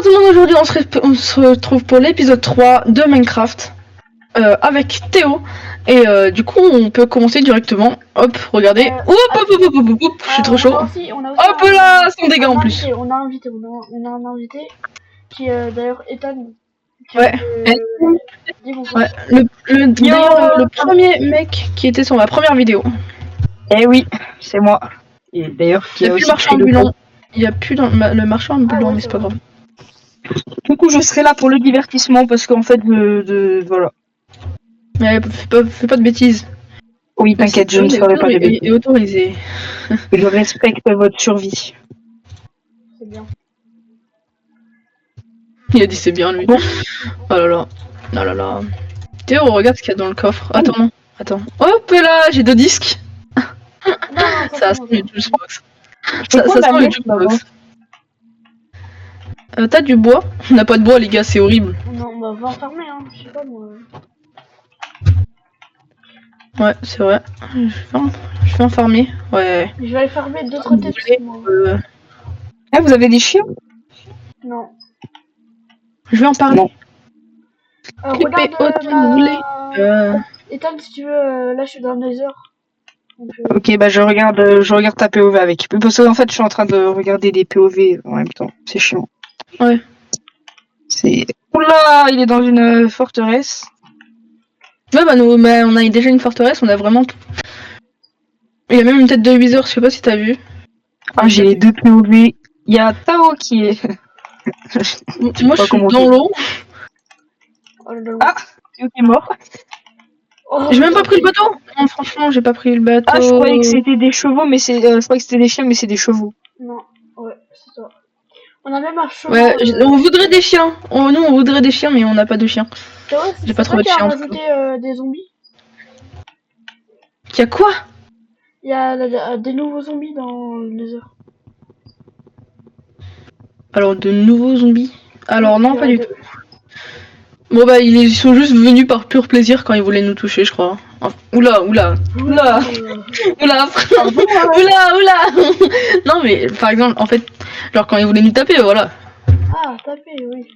tout le monde, aujourd'hui on se retrouve pour l'épisode 3 de Minecraft avec Théo et du coup on peut commencer directement. Hop, regardez. Hop, je suis trop chaud. Hop là, sans dégâts en plus. On a un invité qui d'ailleurs Ethan. Ouais. Ouais. D'ailleurs le premier mec qui était sur ma première vidéo. Eh oui, c'est moi. Et d'ailleurs, il n'y a plus le marchand ambulant. Il n'y a plus le marchand ambulant, mais c'est pas grave. Du coup, je serai là pour le divertissement parce qu'en fait, voilà. Mais fais pas de bêtises. Oui, t'inquiète, je ne ferai pas de bêtises. Et autorisé. Je respecte votre survie. C'est bien. Il a dit c'est bien lui. Bon. Oh là là. Oh là là. Théo, regarde ce qu'il y a dans le coffre. Attends, non. Attends. Hop là, j'ai 2 disques. Non, ça sent le jukebox. Ça sent le jukebox. T'as du bois? On n'a pas de bois, les gars, c'est horrible. Non, bah va enfermer, hein, je sais pas moi. Ouais, c'est vrai. Je vais enfermer. Ouais. Je vais aller fermer d'autres têtes. Ah, vous avez des chiens? Non. Je vais en parler. Regarde, Ethan, si tu veux, là je suis dans le Nether. Ok, bah je regarde ta POV avec. Parce qu'en fait, je suis en train de regarder des POV en même temps. C'est chiant. Ouais. C'est... Oula, il est dans une forteresse. Ouais, bah on a déjà une forteresse, on a vraiment tout. Il y a même une tête de Wither, je sais pas si t'as vu. Ah, j'ai les 2 POV. Il y a Tao qui est... Moi, je suis dans l'eau. Ah, Théo est mort. Oh, j'ai même pas pris le bateau. Non, franchement, j'ai pas pris le bateau. Ah, je croyais que c'était des chevaux, mais c'est... je croyais que c'était des chiens, mais c'est des chevaux. Non, ouais, c'est ça. On a même un cheval. Ouais, on voudrait des chiens. Nous, on voudrait des chiens, mais on n'a pas de chiens. J'ai pas trouvé de chiens. Rajouté des zombies. Qu'il y a quoi? Il y a des nouveaux zombies dans le Nether. Alors, de nouveaux zombies? Alors, non, pas du tout. Bon bah ils sont juste venus par pur plaisir quand ils voulaient nous toucher, je crois. Oula. Non mais par exemple, en fait, genre quand ils voulaient nous taper, voilà. Ah, taper, oui.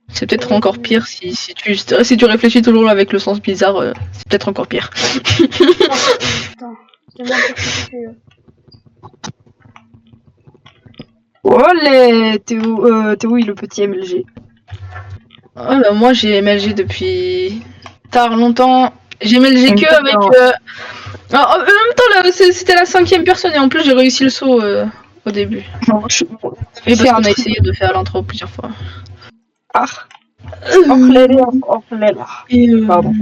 C'est peut-être encore pire si tu réfléchis toujours avec le sens bizarre, c'est peut-être encore pire. Putain, c'est bien pour que Olé, Théo, il le petit MLG. Oh là, moi j'ai MLG depuis longtemps. J'ai MLG que avec... en même temps, là, c'était la 5e personne et en plus j'ai réussi le saut au début. Et parce qu'on a essayé de faire l'intro plusieurs fois. Ah. Pardon.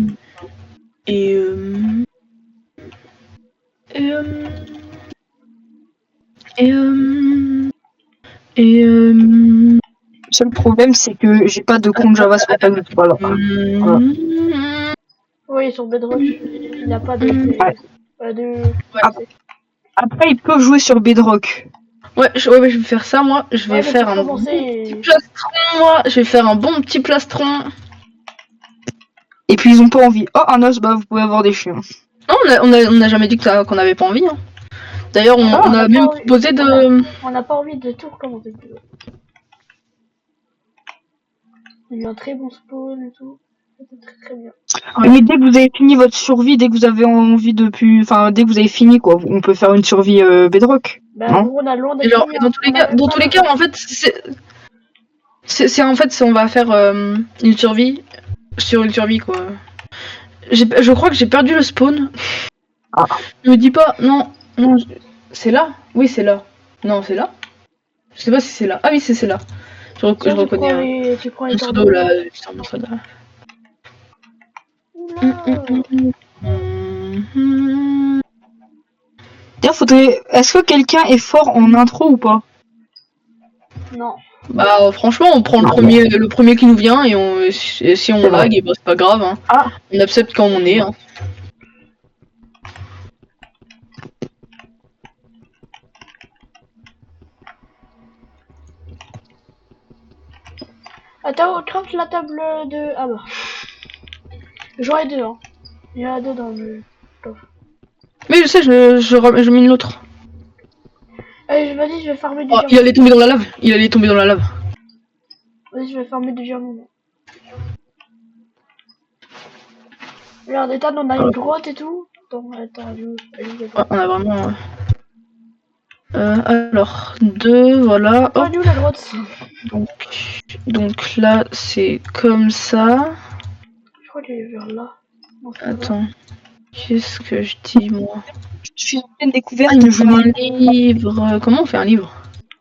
Le seul problème, c'est que j'ai pas de compte Java sur ta note. Voilà. Oui, sur Bedrock, il n'a pas de... Après, il peut jouer sur Bedrock. Ouais, je vais faire ça, moi. Je vais faire un bon petit plastron, moi. Je vais faire un bon petit plastron. Et puis, ils ont pas envie. Oh, un os, bah, vous pouvez avoir des chiens. Non, on a jamais dit qu'on avait pas envie. Hein. D'ailleurs, on a même proposé de... On n'a pas envie de tout recommencer. Il y a un très bon spawn et tout. C'était très bien. Mais dès que vous avez fini votre survie, dès que vous avez envie de plus... Enfin, dès que vous avez fini, quoi, on peut faire une survie Bedrock. Bah, non on a loin d'être fini. Dans tous les cas, en fait, on va faire une survie sur une survie, quoi. Je crois que j'ai perdu le spawn. Ah. Me dis pas, non, c'est là? Oui, c'est là. Non, c'est là? Je sais pas si c'est là. Ah oui, c'est là. Je reconnais un pseudo là, putain, mon pseudo. Faudrait... Est-ce que quelqu'un est fort en intro ou pas? Non. Bah franchement, on prend le premier qui nous vient et si on lag, bah, c'est pas grave. Hein. Ah. On accepte quand on est. Hein. Attends, craque la table de... Ah bah. J'en ai 2, hein. Il y en a 2 dans le coffre. Mais je sais, je mine l'autre. Allez, vas-y, je vais farmer du diamant. Il allait tomber dans la lave. Vas-y, je vais farmer des diamants. Regarde, Ethan, on a une grotte et tout. Attends, On a vraiment... alors, 2, voilà. Oh, elle est où la grotte? Donc là, c'est comme ça. Je crois qu'elle est vers là. Non, c'est pas là. Attends, qu'est-ce que je dis, moi? Je suis en pleine découverte. Ah, il me faut un livre. Comment on fait un livre?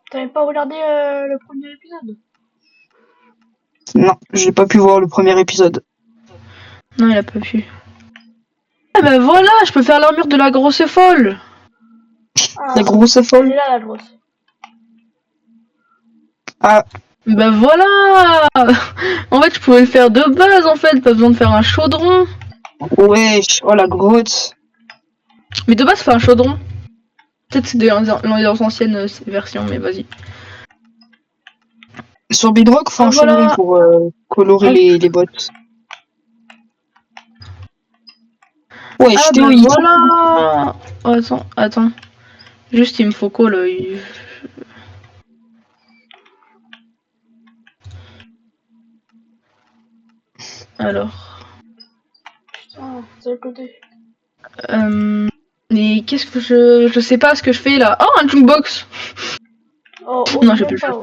T'avais pas regardé le premier épisode? Non, j'ai pas pu voir le premier épisode. Non, il a pas pu. Ah bah voilà, je peux faire l'armure de la grosse folle. Ah, La grosse elle folle. est là, la grosse. Ah, Bah voilà. En fait, je pouvais le faire de base, en fait. Pas besoin de faire un chaudron. wesh, oh la grotte. Mais de base, c'est un chaudron. Peut-être c'est dans les anciennes versions, mais vas-y. Sur Bedrock, faut un Voilà. chaudron pour colorer les bottes. Wesh, Ah Théo, bah il voilà. Oh, attends. Juste, il me faut quoi, là? Alors... Ah, c'est le côté. Mais qu'est-ce que je sais pas ce que je fais là. Oh, un jukebox. Oh, Non, je vais pas pas.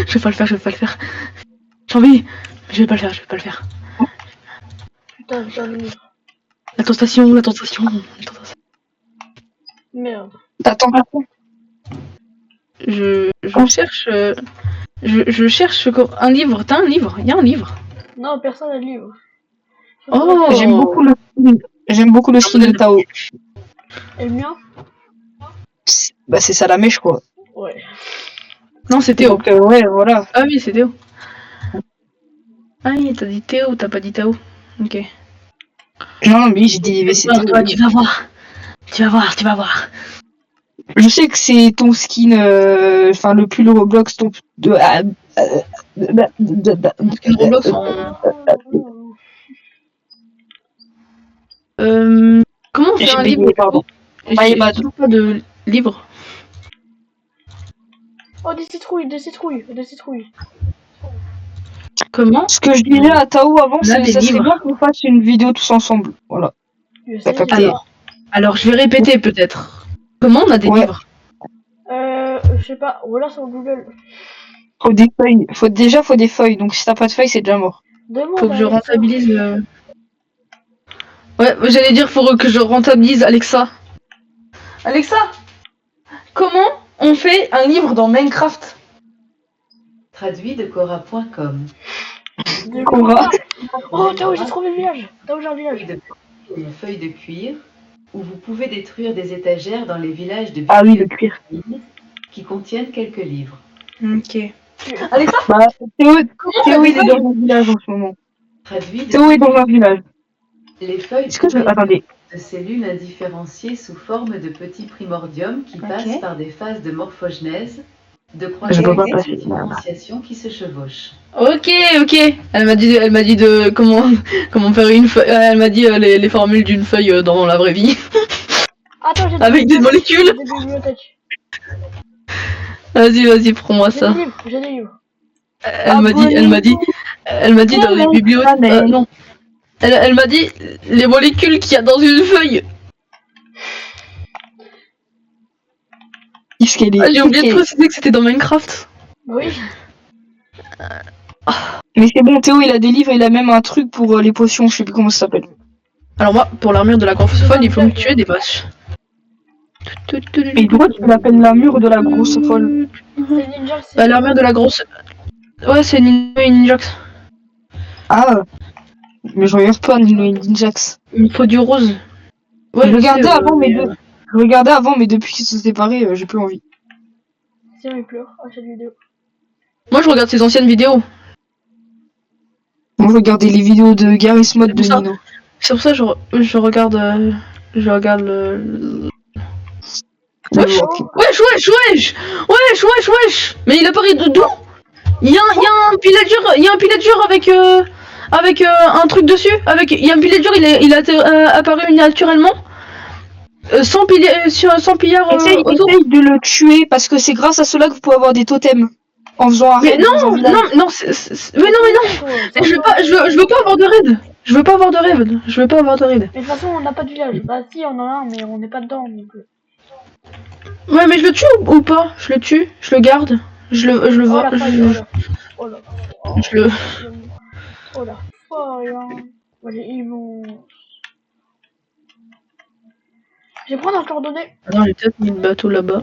Je vais pas le faire. J'ai envie. Je vais pas le faire. Putain, le livre. La tentation. Merde. Attends, Je cherche. Je cherche un livre. T'as un livre? Il y a un livre. Non, personne n'a le livre. Oh. j'aime beaucoup le skin de Tao. Et le mien? Bah c'est ça la mèche quoi. Ouais. Non, c'est Théo. Donc ouais, voilà. Ah oui, c'est Théo. Ah oui, t'as dit Théo, t'as pas dit Tao. Ok. Non, mais j'ai dit c'est Théo. Toi, tu vas voir. Je sais que c'est ton skin, enfin le pull Roblox, ton de. Skin Roblox comment on fait J'ai un bégayé, livre? pardon. J'ai toujours pas de livre. Oh, des citrouilles. Comment? Ce que je disais à Tao avant, Là, c'est des ça serait livres. bien qu'on fasse une vidéo tous ensemble. Voilà. Je T'as sais. capté. Alors, je vais répéter peut-être. Comment on a des Ouais. livres? Je sais pas. Voilà sur Google. Faut des feuilles. Faut des feuilles. Donc si t'as pas de feuilles, c'est déjà mort. Demande Faut que à je Alexa. rentabilise. Ouais, j'allais dire faut que je rentabilise Alexa. Alexa, comment on fait un livre dans Minecraft? Traduit de Cora.com. De Cora. Oh, Tao, j'ai trouvé le village. Tao, j'ai un village. Une feuille de cuir où vous pouvez détruire des étagères dans les villages de Ah oui, le cuir. qui contiennent quelques livres. Ok. Alexa, Bah, Théo, comment Théo on il est dans un village en ce moment. Traduit de Théo est dans un village. les feuilles Est-ce que proviennent attendez. de cellules indifférenciées sous forme de petits primordiums qui passent par des phases de morphogenèse, de Je peux croissance pas et passer. de différenciation qui se chevauchent. Ok. Elle m'a dit de comment faire une feuille. Elle m'a dit les formules d'une feuille dans la vraie vie. Attends, j'ai Avec des molécules. Des bibliothèques. Vas-y, prends-moi ça. J'ai des livres. Elle m'a dit dans les bibliothèques. Non. Elle m'a dit les molécules qu'il y a dans une feuille. Qu'est-ce qu'elle est. Ah, j'ai oublié de préciser que c'était dans Minecraft. Oui. Mais c'est bon, Théo il a des livres, il a même un truc pour les potions, je sais plus comment ça s'appelle. Alors moi, pour l'armure de la grosse folle, il faut me tuer des vaches. Mais pourquoi tu l'appelles l'armure de la grosse folle? C'est ninja. Bah, l'armure de la grosse... Ouais, c'est Ninjax. Ah, mais je regarde pas Nino et Ninjax. Il me faut du rose. Ouais, je regardais sais, avant, je regardais avant, mais depuis qu'ils se sont séparés, j'ai plus envie. C'est il pleure à cette vidéo. Moi, je regarde ses anciennes vidéos. Moi, je regardais les vidéos de Garry's Mod de Nino. C'est pour ça que je regarde... Je regarde le... Wesh. Mais il apparaît d'où? Il y a un pillager avec un truc dessus. Il y a un pillager, il a apparu naturellement. Sans pillard Essaye de le tuer parce que c'est grâce à cela que vous pouvez avoir des totems. en faisant un Mais raid dans un village. non, mais non. Je veux pas avoir de raid. Je veux pas avoir de raid. Je veux pas avoir de raid. Mais de toute façon, on n'a pas de village. Bah si, on en a un, mais on n'est pas dedans. Donc... Ouais, mais je le tue ou pas? Je le tue, je le garde, je le Oh vois, la faille, oh la... je le... Oh la faille, hein. Moi, ils m'ont... Je vais prendre un coordonné. Non, j'ai peut-être mis le bateau là-bas.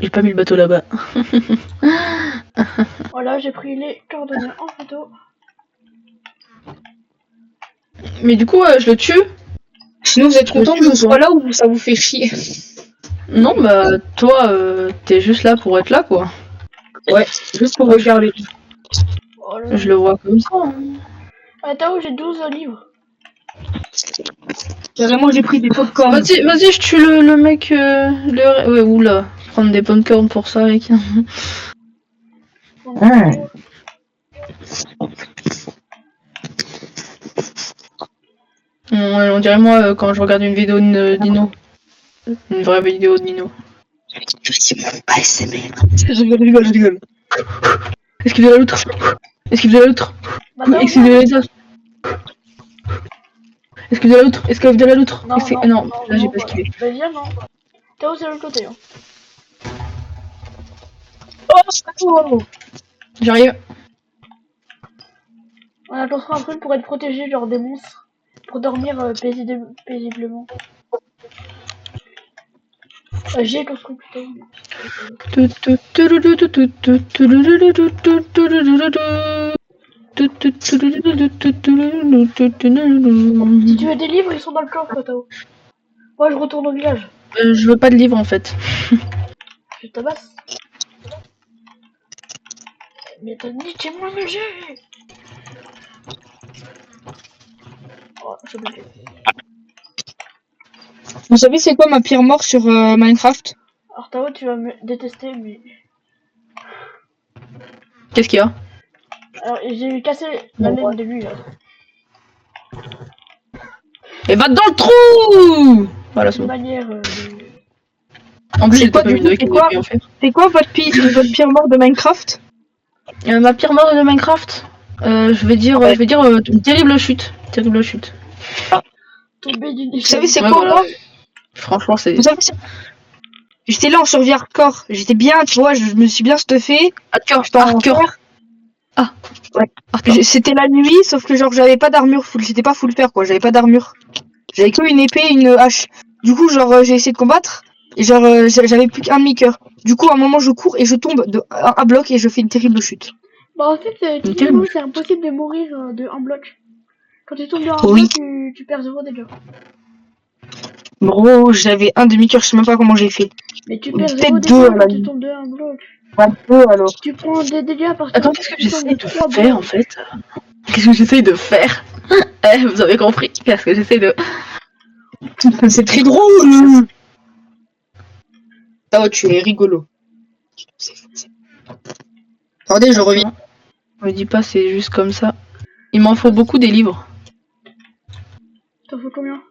J'ai pas mis le bateau là-bas. Voilà, j'ai pris les coordonnées en photo. Mais du coup, je le tue. Sinon, vous êtes content que je sois là ou ça vous fait chier? Non, bah, toi, t'es juste là pour être là, quoi. Ouais, juste pour regarder. Oh là là. Je le vois comme ça. Hein. Ah, Tao, j'ai 12 livres. Carrément, j'ai pris des popcorn. Vas-y, je tue le mec, Ouais, oula. Prendre des popcorn pour ça, mec. On dirait moi quand je regarde une vidéo de Nino. Une vraie vidéo de Nino. Je rigole. Est-ce qu'il veut l'autre? Est-ce qu'il veut l'autre? Bah, Tao, Est-ce qu'il veut l'autre? Est-ce qu'il veut l'autre? Est-ce qu'il veut l'autre? Non, là j'ai pas esquivé. Bah viens, non. Tao, c'est de l'autre côté. Hein. Oh, J'arrive. On a construit un truc pour être protégé, genre des monstres. Pour dormir paisiblement. J'ai construit plutôt. Si tu veux des livres, ils sont dans le coffre, Tao. Moi, je retourne au village. Je veux pas de livre en fait. Je tabasse. Mais t'as niqué-moi le jeu. Oh, je suis bloqué. Vous savez c'est quoi ma pire mort sur Minecraft? Alors Tao, tu vas me détester, mais... Qu'est-ce qu'il y a? Alors, j'ai cassé la laine de lui, là. Et va dans le trou! Voilà, c'est De bon. manière... En plus, C'est j'ai quoi, pas du eu coup, de c'est quoi en fait. C'est quoi votre pire mort de Minecraft? Ma pire mort de Minecraft? Je vais dire une terrible chute. Terrible chute. Tomber d'une Vous savez c'est Ouais, quoi voilà. moi? Franchement, c'est... Vous savez, j'étais là en survie hardcore. J'étais bien, tu vois, je me suis bien stuffé. J'étais en fer. Ah. Ouais. Hardcore. C'était la nuit, sauf que genre j'avais pas d'armure full. C'était pas full fer quoi, j'avais pas d'armure. J'avais que une épée et une hache. Du coup, genre j'ai essayé de combattre. Et genre j'avais plus qu'un demi-cœur. Du coup, à un moment, je cours et je tombe de un bloc et je fais une terrible chute. Bah en fait, techniquement, c'est impossible de mourir de un bloc. Quand tu tombes de un bloc, tu perds 0 dégâts. Gros, j'avais un demi-cœur, je sais même pas comment j'ai fait. Mais tu perds 0 Peut-être dégâts deux quand tu tombes de un bloc. Pas deux alors. Tu prends des dégâts à partir Attends, qu'est-ce que tu tombes j'essaye de 3 faire blocs. en fait? Qu'est-ce que j'essaye de faire? Vous avez compris? Qu'est-ce que j'essaye de... C'est très drôle. Oh, tu es rigolo. Attendez, je reviens. Me dis pas, c'est juste comme ça. Il m'en faut beaucoup des livres. T'en faut combien?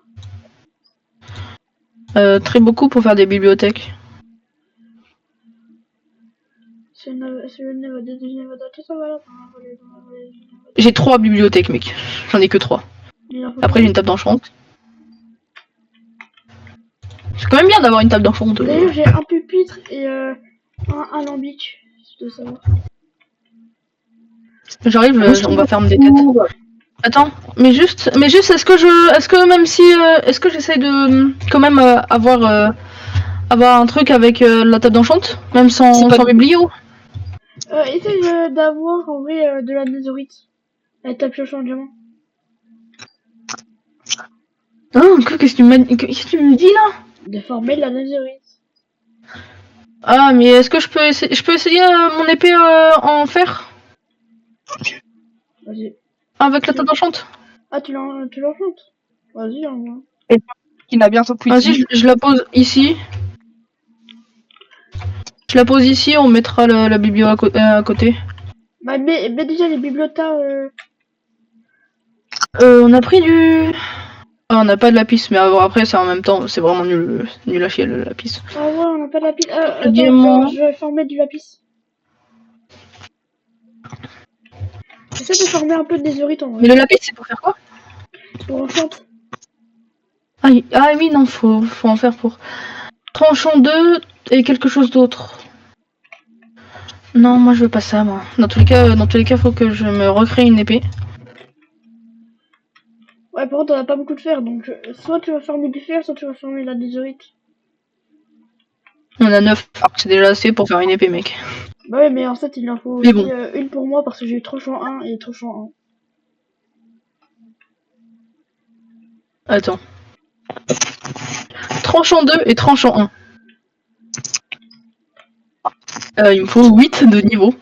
Très beaucoup pour faire des bibliothèques. J'ai 3 bibliothèques, mec. J'en ai que 3. Après, j'ai une table d'enchante. C'est quand même bien d'avoir une table d'enchante. D'ailleurs, j'ai un pupitre et un alambic, si tu veux savoir. J'arrive, on va faire des têtes. Attends, mais juste, est-ce que même si, est-ce que j'essaye de quand même avoir un truc avec la table d'enchante, même sans biblio? Essaye d'avoir en vrai de la netherite. Elle tape pioche en diamant. Oh, qu'est-ce que tu me dis là? De former la netherite. Ah, mais est-ce que je peux essayer mon épée en fer? Vas-y. Avec la table d'enchante? Ah, tu l'enchantes? Vas-y, en moi. Il a bientôt plus. Vas-y, je la pose ici. Je la pose ici, on mettra la biblio à côté. Bah, mais déjà, les bibliothèques... On a pris du... Ah, on n'a pas de lapis, mais après, c'est en même temps, c'est vraiment nul à chier le lapis. Ah ouais, on n'a pas de lapis. Diamant. Attends, je vais former du lapis. J'essaie de former un peu de désorite en Mais vrai. le lapis, c'est pour faire quoi? Pour enchante. Ah oui, non, faut en faire pour. Tranchant 2 et quelque chose d'autre. Non, moi je veux pas ça, moi. Dans tous les cas, faut que je me recrée une épée. Ouais, par contre, on a pas beaucoup de fer, donc soit tu vas former du fer, soit tu vas former de la désorite. On a 9, c'est déjà assez pour faire une épée, mec. Bah ouais, mais en fait, il en faut Mais aussi bon. une pour moi parce que j'ai eu tranchant 1 et tranchant Attends. Tranchant 2 et tranchant 1. Il me faut 8 de niveau.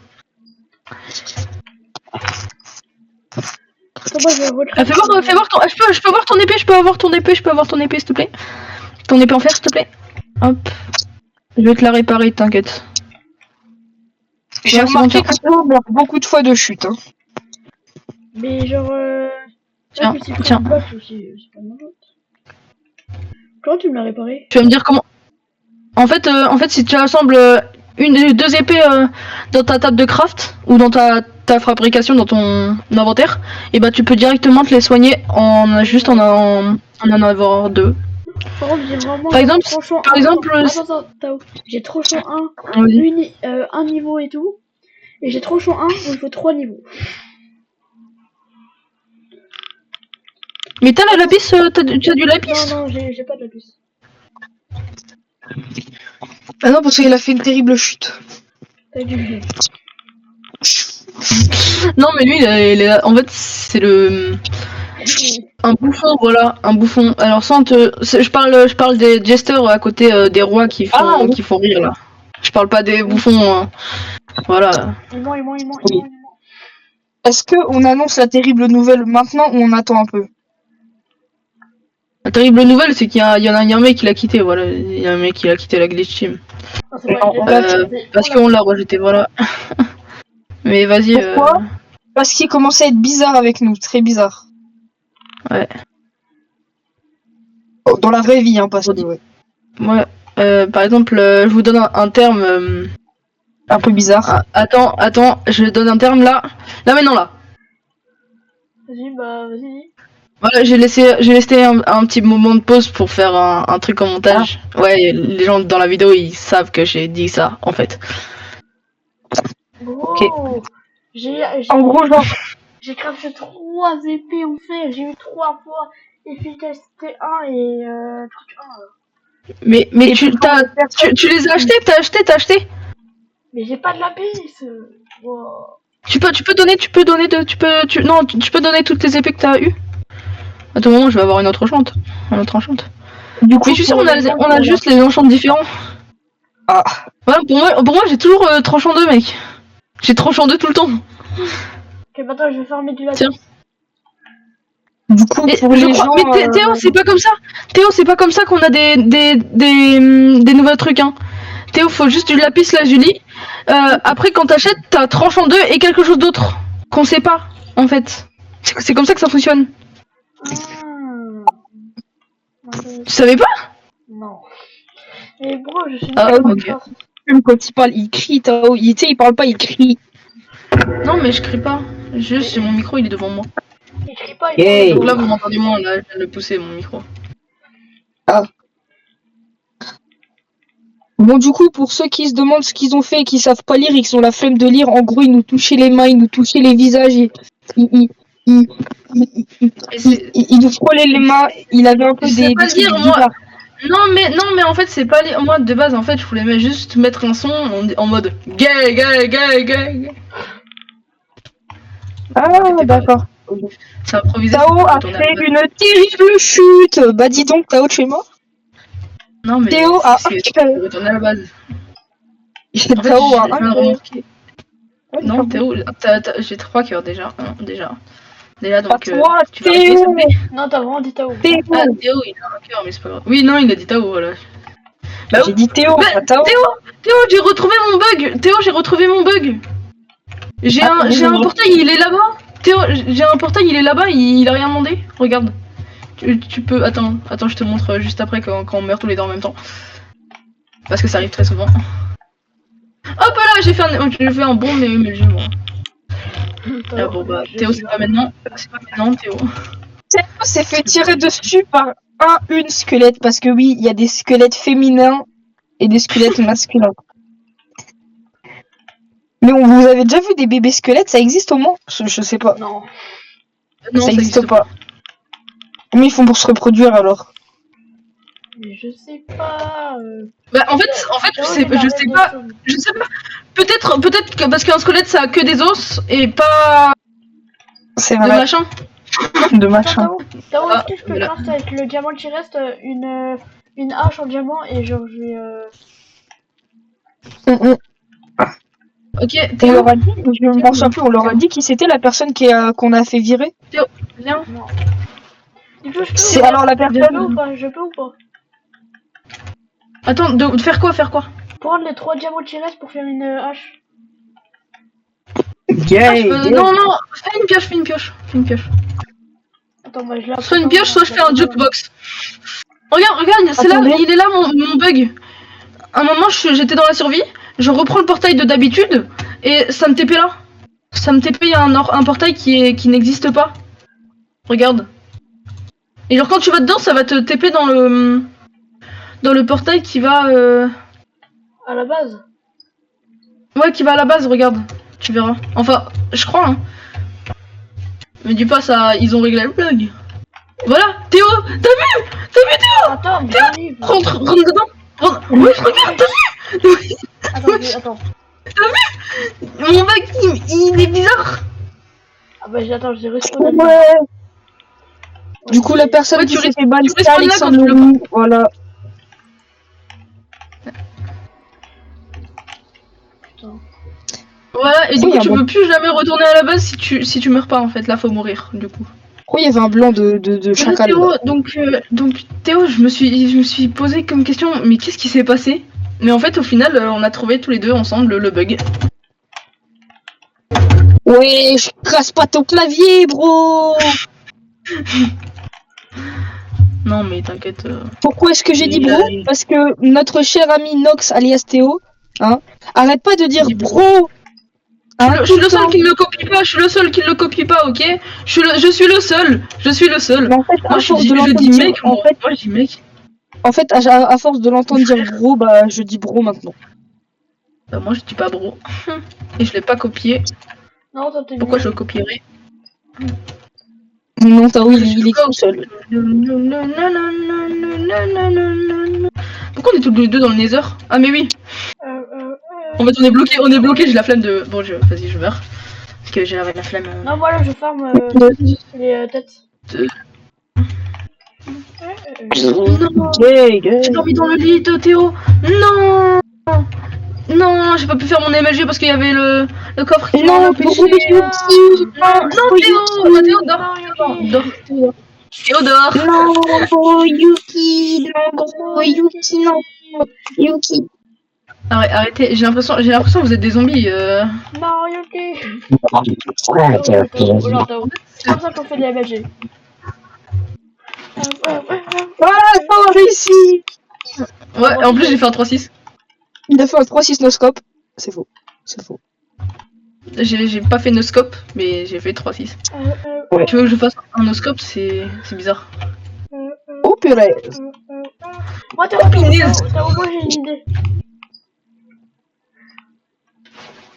1. Attends, moi, je vais retracer. Fais voir ton. Je peux avoir ton épée, je peux avoir ton épée, s'il te plaît. Ton épée en fer, s'il te plaît. Hop. Je vais te la réparer, t'inquiète. J'ai Ouais, c'est bon, remarqué tiens. que Théo meurt beaucoup de fois de chute. Hein. Mais genre, Tiens, ouais, que si tiens. bloc aussi, c'est pas ma faute. Comment tu me l'as réparé? Tu vas me dire comment. En fait, si tu assembles deux épées dans ta table de craft ou dans ta fabrication, dans ton inventaire, et bah tu peux directement te les soigner juste en avoir 2. Par contre, j'ai vraiment Par exemple, tranchant 1. par exemple, Attends, Tao. J'ai tranchant 1, oui. un niveau et tout. Et j'ai tranchant 1 où il faut 3 niveaux. Mais t'as la lapis, tu as du lapis? Non, j'ai pas de lapis. Ah non, parce qu'il a fait une terrible chute. T'as du. Non, mais lui, en fait, c'est un bouffon, voilà, un bouffon. Alors je parle des jesters à côté des rois qui font rire là. Je parle pas des bouffons, voilà. Il ment. Est-ce qu'on annonce la terrible nouvelle maintenant ou on attend un peu? La terrible nouvelle, c'est qu'il y a un mec qui l'a quitté, voilà. Il y a un mec qui l'a quitté la glitch team. Non, c'est pas Parce qu'on l'a rejeté, voilà. Mais vas-y. Pourquoi Parce qu'il commençait à être bizarre avec nous, très bizarre. Ouais. Oh, dans la vraie vie, hein, pas ça. Ouais. Ouais. Par exemple, je vous donne un terme. Un peu bizarre. Attends, je donne un terme là. Là maintenant là. Vas-y. Voilà, j'ai laissé un petit moment de pause pour faire un truc en montage. Ouais, les gens dans la vidéo ils savent que j'ai dit ça en fait. Gros, Ok. En gros, genre. J'ai crafté 3 épées en fer, j'ai eu 3 fois efficacité 1 et truc 1. Mais tu les as achetés, t'as acheté. Mais j'ai pas de lapis. Wow. Tu peux donner toutes les épées que t'as eues. À tout moment, je vais avoir une autre enchante. Du coup, Mais je suis sûr on a juste les enchantes différents. Ah. Voilà, pour moi j'ai toujours tranchant 2 mec. J'ai tranchant 2 tout le temps. Ok, maintenant je vais farmer du lapis. Tiens. Du coup, pour les gens, mais Théo, c'est pas comme ça. Théo, c'est pas comme ça qu'on a des nouveaux trucs, hein. Théo, faut juste du lapis lazuli. Après, quand t'achètes, t'as tranchant 2 et quelque chose d'autre qu'on sait pas, en fait. C'est comme ça que ça fonctionne. Tu savais pas? Non. Mais bro, je suis ok. Quand il parle, il crie, Tao. Tu sais, il parle pas, il crie. Non, mais je crie pas. Juste, mon micro, il est devant moi. Il crie pas, Hey. Donc là, vous m'entendez moins, là, je viens de le pousser, mon micro. Ah. Bon, du coup, pour ceux qui se demandent ce qu'ils ont fait et qui savent pas lire et qui ont la flemme de lire, en gros, ils nous touchaient les mains, ils nous touchaient les visages, ils nous frôlaient les mains, il avait un peu des pas dire, moi. Non mais en fait c'est pas moi de base en fait je voulais juste mettre un son en mode gay. Ah d'accord. C'est improvisé. Tao a fait une terrible chute. Bah dis donc Tao tu es mort. Non mais Théo a retourné à la base. Tao a non Théo, j'ai 3 cœurs déjà. Déjà donc toi, tu vas Théo. Non t'as vraiment dit Tao. Théo il a un cœur mais c'est pas grave. Oui non il a dit Tao voilà. Bah, j'ai dit Théo, pas Tao. Théo, j'ai retrouvé mon bug. J'ai un portail, il est là-bas. Théo, j'ai un portail, il est là-bas, il a rien demandé. Regarde. tu peux... Attends, je te montre juste après quand on meurt tous les deux en même temps. Parce que ça arrive très souvent. Hop là, j'ai fait un bon MLG moi. Ah bon bah, Théo c'est pas maintenant. C'est pas maintenant Théo. Théo s'est fait tirer dessus par une squelette. Parce que oui, il y a des squelettes féminins et des squelettes masculins. Mais vous avez déjà vu des bébés squelettes? Ça existe au moins? Je sais pas. Non. Non, ça existe pas. Comment ils font pour se reproduire alors? Mais je sais pas. Bah en fait, je sais pas. Peut-être que parce qu'un squelette ça a que des os et pas C'est de vrai. machin. De machin. Tao, Ah, est-ce que je peux voilà. craft avec le diamant qui reste une hache en diamant et genre je vais. Ok, On Théo, leur a dit, je me souviens plus, on leur a dit qui c'était la personne qu'on a fait virer. viens. Non. Du coup, je peux C'est ou pas alors la Je peux personne. ou pas Je peux ou pas Attends, de faire quoi? Prendre les 3 diamants qui restent pour faire une hache. Non, fais une pioche. Attends, bah je l'ai. Soit une pioche, soit je fais un jukebox. Regarde, c'est là, Attendez. il est là mon bug. À un moment, j'étais dans la survie, je reprends le portail de d'habitude, et ça me TP là. Ça me TP un portail qui n'existe pas. Regarde. Et genre quand tu vas dedans, ça va te TP dans le portail qui va... À la base. Ouais, qui va à la base, regarde. Tu verras. Enfin, je crois, hein. Mais dis pas ça, ils ont réglé le bug. Voilà, Théo, t'as vu Théo? Attends, mais j'arrive. Rentre dedans. Oui, regarde, t'as vu? Attends. Mon bug, il est bizarre. Ah bah attends, j'ai respawn. Ouais. Du coup, la personne Ouais, qui tu s'est fait ban, respawn c'est là Alexandre quand tu le Louis. Voilà. Putain. Voilà, et du Oui, coup, il y a tu un peux plus jamais retourner à la base si tu meurs pas en fait. Là, faut mourir, du coup. Pourquoi il y avait un blanc de Voilà, chacal Théo, là? donc Théo, je me suis posé comme question, mais qu'est-ce qui s'est passé? Mais en fait, au final, on a trouvé tous les deux ensemble le bug. Ouais, je casse pas ton clavier, bro! Non, mais t'inquiète. Pourquoi est-ce que j'ai dit il bro? a- Parce que notre cher ami Nox alias Théo, hein, arrête pas de dire dit bro! Hein, Je tout suis le le seul temps. qui ne le copie pas, ok? Je suis le seul. Mais en fait, Moi, à force de je l'entendre dis dire, mec, moi je dis mec. à force de l'entendre dire bro, bah je dis bro maintenant. Bah, moi, je dis pas bro. Et je l'ai pas copié. Non, toi t'es Pourquoi nul. je le copierais? Non, Théo, Je il, suis il écrit tout seul. Pourquoi on est tous les deux dans le nether? Ah mais oui. Euh, En fait on est bloqué, j'ai la flemme de... Bon vas-y je meurs. Parce que j'ai la flemme... Non, voilà, je farm les têtes. Non, j'ai dormi dans le lit de Théo. Non. Non, j'ai pas pu faire mon MLG parce qu'il y avait le coffre qui m'en Non, empêchait. bro Yuki! Non, Bro Théo. Bah, Théo Yuki! dors. Non, Dors. Théo dort. Non, bro Yuki! Non, bro Yuki, non! Yuki! Arrêtez, j'ai l'impression que vous êtes des zombies. Non, Yuki. Oh là, Tao. C'est comme ça qu'on fait de la MLG. Ah, on a réussi! Ouais, en plus j'ai fait un 3-6. Il a fait un 3-6 no-scope. C'est faux. C'est faux. J'ai pas fait no-scope, mais j'ai fait 3-6. Ouais. Tu veux que je fasse un no-scope? C'est bizarre. Oh purée! Moi, Tao, moi j'ai une idée.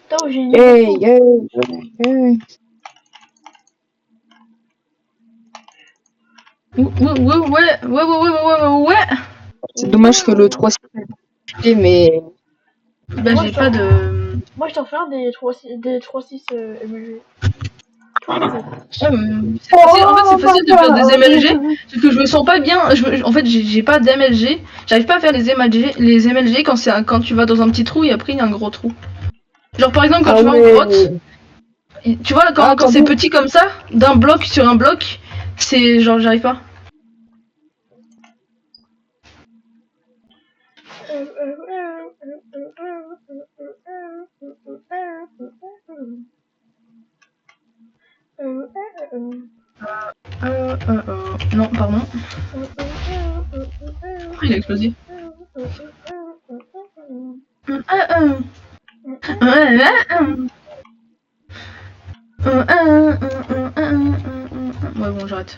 Tao, j'ai une idée. Hey, hey. Ouais. C'est dommage que le 3 mais... Bah Moi, j'ai je pas de... Moi, je t'en fais un des 3-6 MLG. Ouais, c'est facile. En fait c'est facile de faire des MLG, parce que je me sens pas bien. En fait j'ai pas d'MLG. J'arrive pas à faire les MLG quand tu vas dans un petit trou et après il y a un gros trou. Genre par exemple quand tu vas en grotte, tu vois quand c'est petit comme ça, d'un bloc sur un bloc, c'est genre j'arrive pas. Non, pardon. Il a explosé. Ouais, bon, j'arrête.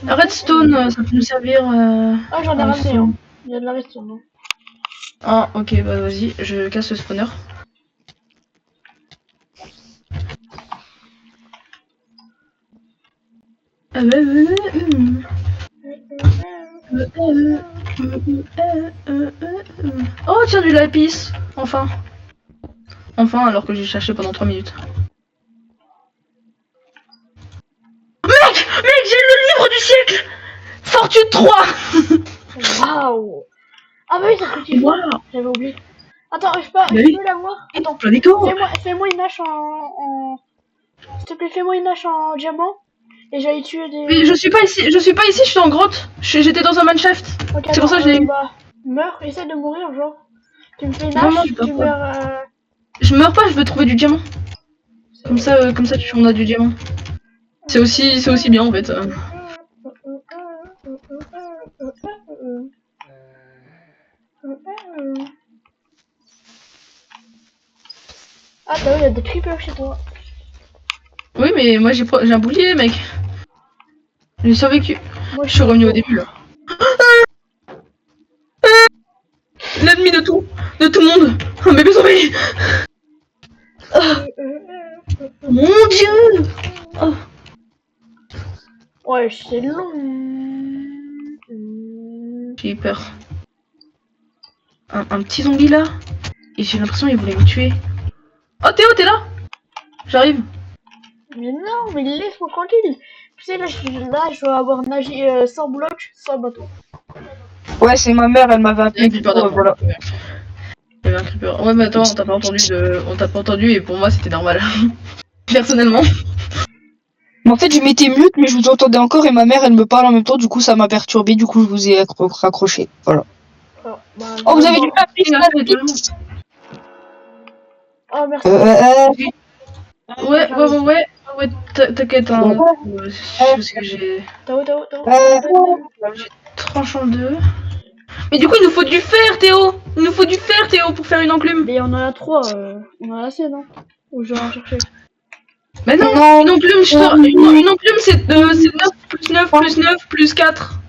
Redstone, ça peut nous servir. Ah, j'en ai ramené, hein. Il y a de la redstone. Hein. Ah, ok, bah vas-y, je casse le spawner. Oh, tiens, du lapis. Enfin. Enfin, alors que j'ai cherché pendant 3 minutes. Mec, j'ai le livre du siècle. Fortune 3. Waouh! Ah bah oui, ça coûte Waouh. j'avais oublié. Attends, je peux l'avoir? Attends, Plein d'écho. fais-moi une hache en... S'il te plaît, fais-moi une hache en diamant. Et j'allais tuer des... Mais je suis pas ici, je suis en grotte. J'étais dans un mineshaft. Okay, c'est pour ça que je l'ai eu. Bah, meurs, essaie de mourir, genre. Tu me fais une Non, hache, je tu meurs... Je meurs pas, je veux trouver du diamant. Comme ça, on a du diamant. C'est aussi bien en fait. Ah, t'as vu, il y a des creepers chez toi. Oui, mais moi j'ai un bouclier, mec. J'ai survécu. Moi, Je suis revenu au début là. L'ennemi de tout le monde. Un bébé zombie. Mon dieu. Oh. Ouais, c'est long. J'ai eu peur. Un petit zombie là. Et j'ai l'impression qu'il voulait me tuer. Oh Théo, t'es là? J'arrive. Mais non, mais laisse-moi tranquille. Tu sais, là, je dois avoir nagé 100 blocs sans bateau. Ouais, c'est ma mère, elle m'avait appelé. Et puis pardon, voilà. Il y avait un creeper. Ouais, mais attends, on t'a pas entendu et pour moi c'était normal. Personnellement. En fait, je m'étais mute, mais je vous entendais encore et ma mère, elle me parle en même temps, du coup, ça m'a perturbé, du coup, je vous ai raccroché. Voilà. Oh, bah, Oh, vous avez du papier, Oh, merci. Ouais, t'inquiète, hein. Parce que j'ai Tao. tranché en deux. Mais du coup, il nous faut du fer, Théo. Il nous faut du fer, Théo, pour faire une enclume. Mais on en a 3, on en a assez, non? Ou je vais en chercher? Mais non, une enclume, une enclume c'est 9 plus 9 plus 9 plus 4.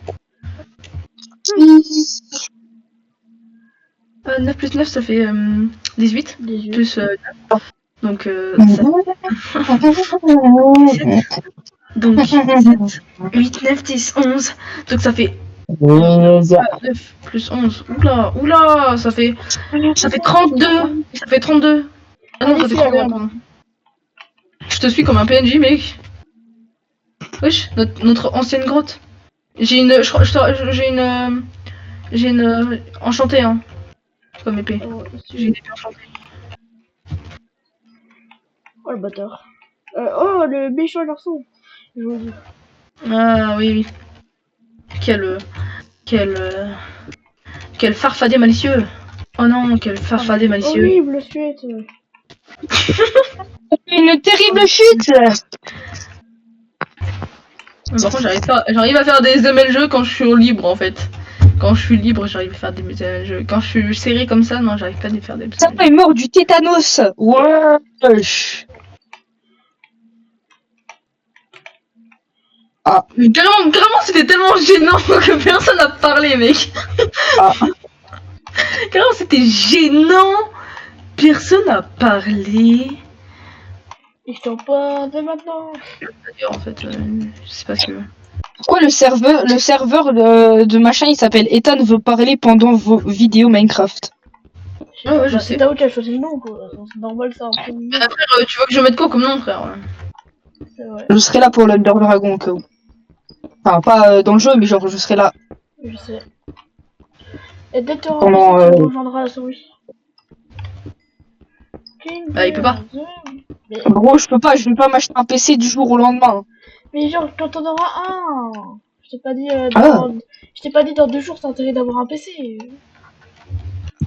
9 plus 9 ça fait 18. 18. Plus 9. Donc donc 7, 8, 9, 10, 11. Donc ça fait 9 plus 11. Oula, ça fait 32. Ça fait 32. Ah non, ça fait 31, pardon. Je te suis comme un PNJ, mec. Wesh, notre ancienne grotte. J'ai une enchantée, hein. Comme épée. J'ai une épée enchantée. Oh le bâtard. Oh le méchant garçon. Je vous dis. Ah oui. Quel farfadet malicieux. Oh non, quel farfadet malicieux. Horrible suite. Une terrible chute. Par contre, j'arrive à faire des MLG quand je suis libre en fait. Quand je suis libre, j'arrive à faire des MLG. Quand je suis serré comme ça, non, j'arrive pas à faire des MLG. Ça est mort du tétanos. Wesh. Ah. Carrément, c'était tellement gênant que personne n'a parlé, mec. Ah. Carrément, c'était gênant. Personne n'a parlé. Et je t'en parle maintenant. En fait, je sais pas ce que. Pourquoi le serveur de machin il s'appelle Ethan veut parler pendant vos vidéos Minecraft? Ah ouais, je sais. C'est Tao qui a choisi le nom, quoi. C'est normal, ça. Mais frère, tu veux que je mette quoi comme nom, frère? C'est vrai. Je serai là pour l'Under Dragon au cas où. Enfin, pas dans le jeu, mais genre je serai là. Je sais. Et dès que tu rejoindras la souris. Bah, il peut pas. Mais... Gros, je vais pas m'acheter un PC du jour au lendemain. Mais genre, quand t'en auras un. Je t'ai pas dit je t'ai pas dit dans 2 jours, t'as intérêt d'avoir un PC.